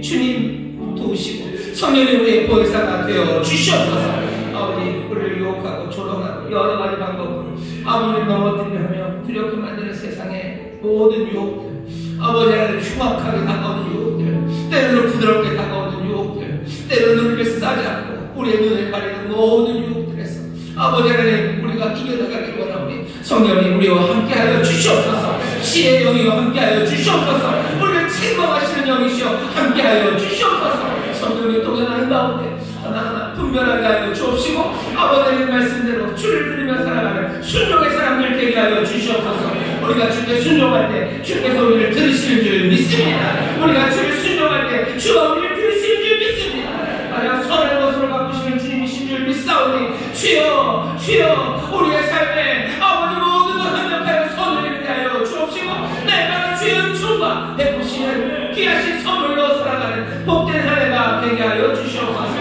주님 도우시고 성령의 우리의 보혜사가 되어 주시옵소서. 아버지 우리를 유혹하고 조롱하고 여러 가지 방법으로 아버지를 넘어뜨리려 하며 두렵게 만드는 세상의 모든 유혹들 아버지 하나님 흉악하게 다가오는 유혹들 때로는 부드럽게 다가오는 유혹들 때로는 우리를 싸잡고 우리의 눈을 가리는 모든 유혹들에서 아버지 하나님 우리가 이겨나가길 원하오니 성령님 우리와 함께하여 주시옵소서. 지혜의 영이와 함께하여 주시옵소서. 우리를 책망하시는 영이시여 함께하여 주시옵소서. 성령님 동행하는 가운데 하나하나 분별하게 하여 주옵시고 아버지의 말씀대로 주를 들으며 살아가는 순종의 사람들 되게 하여 주시옵소서. 우리가 주께 순종할 때 주께서 우리를 들으시는 줄 믿습니다. 우리가 주를 순종할 때 주가 우리를 들으시는 줄 믿습니다. 만약 선한 것으로 바꾸시는 주님이신 줄 믿사오니 주여 우리의 삶에 아버지 모든 것 합력하여 선을 이루게 하여 주옵시고 내가 주의 은총과 베푸시는 귀하신 선물로 살아가는 복된 한 해가 되게 하여 주시옵소서.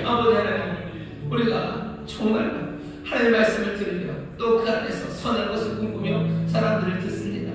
아버지 하나님 우리가 정말 하나님의 말씀을 들으며 또 그 안에서 선한 것을 꿈꾸며 사람들을 듣습니다.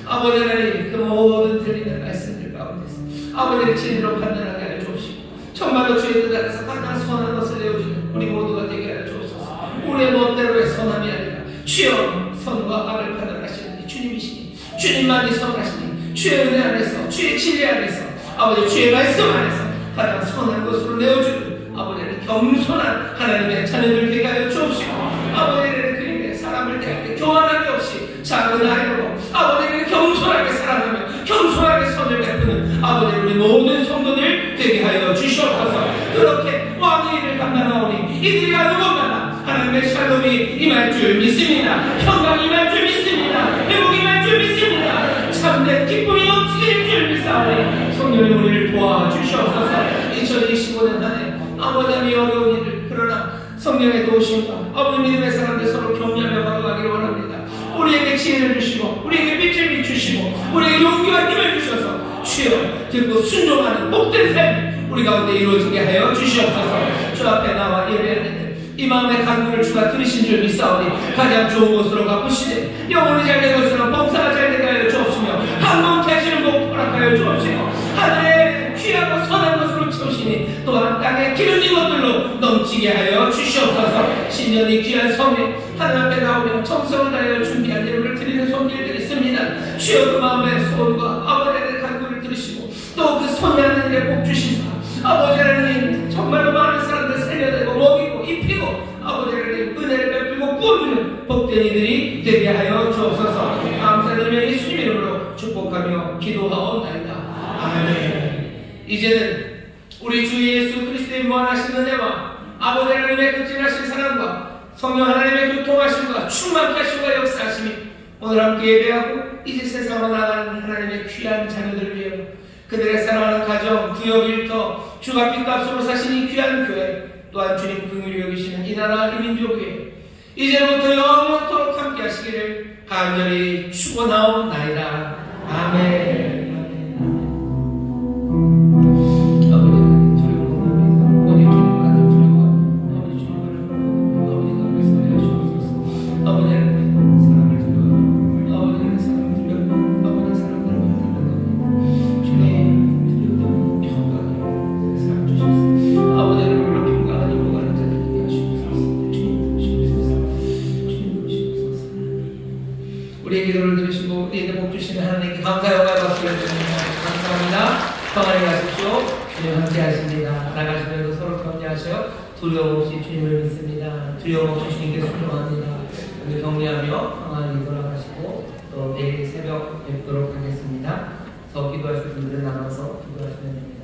아버지 하나님 그 모든 들리는 말씀들 가운데서 아버지를 진리로 판단하게 하여 주옵시고 정말로 주의 뜻 안에서 가장 선한 것을 내어주는 우리 모두가 되게 하여 주옵소서. 우리의 멋대로의 선함이 아니라 주여 선과 악을 판단하시는 주님이시니 주님만이 선하시니 주의 은혜 안에서 주의 진리 안에서 아버지 주의 말씀 안에서 가장 선한 것으로 내어주는 아버지는 겸손한 하나님의 자녀들 되게 하여 주옵시고 아버지는 그림에 사람을 대할 때 교만함이 없이 작은 아이로 아버지는 겸손하게 살아가며 겸손하게 선을 베푸는 아버지 우리 모든 성도들 되게 하여 주시옵소서. 그렇게 왕의 일을 감당하오니 이들이 가는 곳마다 하나님의 샬롬이 임할 줄 믿습니다. 평강이 임할 줄 믿습니다. 회복이 임할 줄 믿습니다. 참된 기쁨이 넘치게 줄 믿사오니 성령이 우리를 도와주시옵소서. 2025년 한해 아버지 하나님의 어려운 일을 그러나 성령의 도우심과 아버지 믿음의 사람들 서로 격려하며 걸어가기를 원합니다. 우리에게 지혜를 주시고 우리에게 빛을 비추시고 우리에게 용기와 힘을 주셔서 주여 듣고 순종하는 복된 삶 우리 가운데 이루어지게 하여 주시옵소서. 주 앞에 나와 예배하는 이 마음의 간구를 주가 들으신 줄 믿사오니 가장 좋은 곳으로 바꾸시되 영혼이 잘된 것으로 봉사가 잘되게 하여 주옵시며 한번케 하시는 복 허락하여 주옵시고 하늘에 귀하고 선한 것으로 채우시니 또한 땅에 기름진 것들로 넘치게 하여 주시옵소서. 신년이 귀한 성에 하늘 앞에 나오며 정성을 다하여 준비한 예물을 드리는 손길들이 있습니다. 주여 그 마음의 소원과 아버지의 간구를 들으시고 또 그 손하는 일에 복 주시사 아버지 하나님 정말로 많은 사람들 살려내고 먹이고 입히고 아버지 하나님 은혜를 베풀고 구워주는 복된 이들이 되게 하여 주옵소서. 감사드리며 예수님 이름으로 축복하며 기도하옵나이다. 아멘. 이제는 우리 주 예수 그리스도의 무한하신 은혜와 아버지 하나님의 극진하신 사랑과 성령 하나님의 교통하심과 충만케 하심과 역사하심이 오늘 함께 예배하고 이제 세상으로 나가는 하나님의 귀한 자녀들을 위하여 그들의 사랑하는 가정, 구역, 일터, 주가 빚값으로 사신 이 귀한 교회 또한 주님 긍휼히 여기시는 이 나라 이 민족 위에 이제부터 영원토록 함께 하시기를 간절히 축원하옵나이다. 아멘. 우리의 기도를 들으시고 우리에게 복 주시는 하나님께 감사의 박수를 드립니다. 감사합니다. 평안히 가십시오. 주님 함께 하십니다. 나가시면서 서로 격려하셔 두려움 없이 주님을 믿습니다. 두려움 없이 주님께 순종합니다. 우리 격려하며 평안히 돌아가시고 또 내일 새벽 뵙도록 하겠습니다. 더 기도하실 분들은 나눠서 기도하시면 됩니다.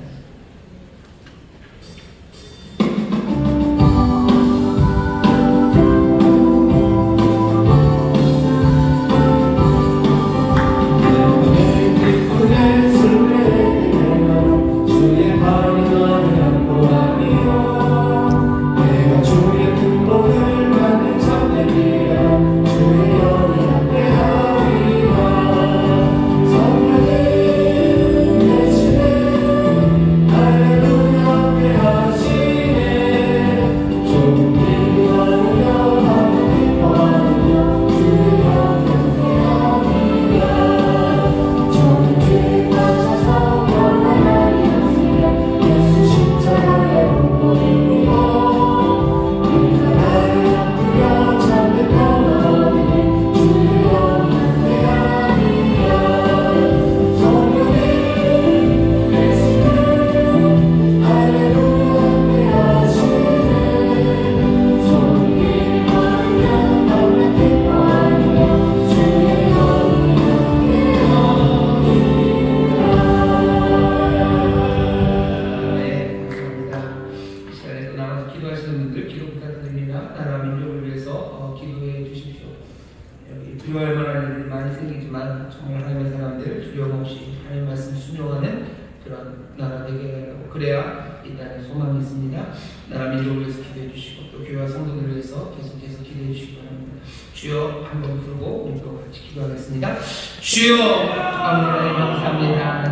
두려워할 만한 일들이 많이 생기지만 정말 하나님의 사람들 두려움 없이 하나님의 말씀 순종하는 그런 나라 되게 하려고, 그래야 이 땅에 소망이 있습니다. 나라 민족을 위해서 기도해 주시고 또 교회와 성도들을 위해서 계속해서 기도해 주시기 바랍니다. 주여, 한번 부르고 우리 또 같이 기도하겠습니다. 주여, 감사합니다.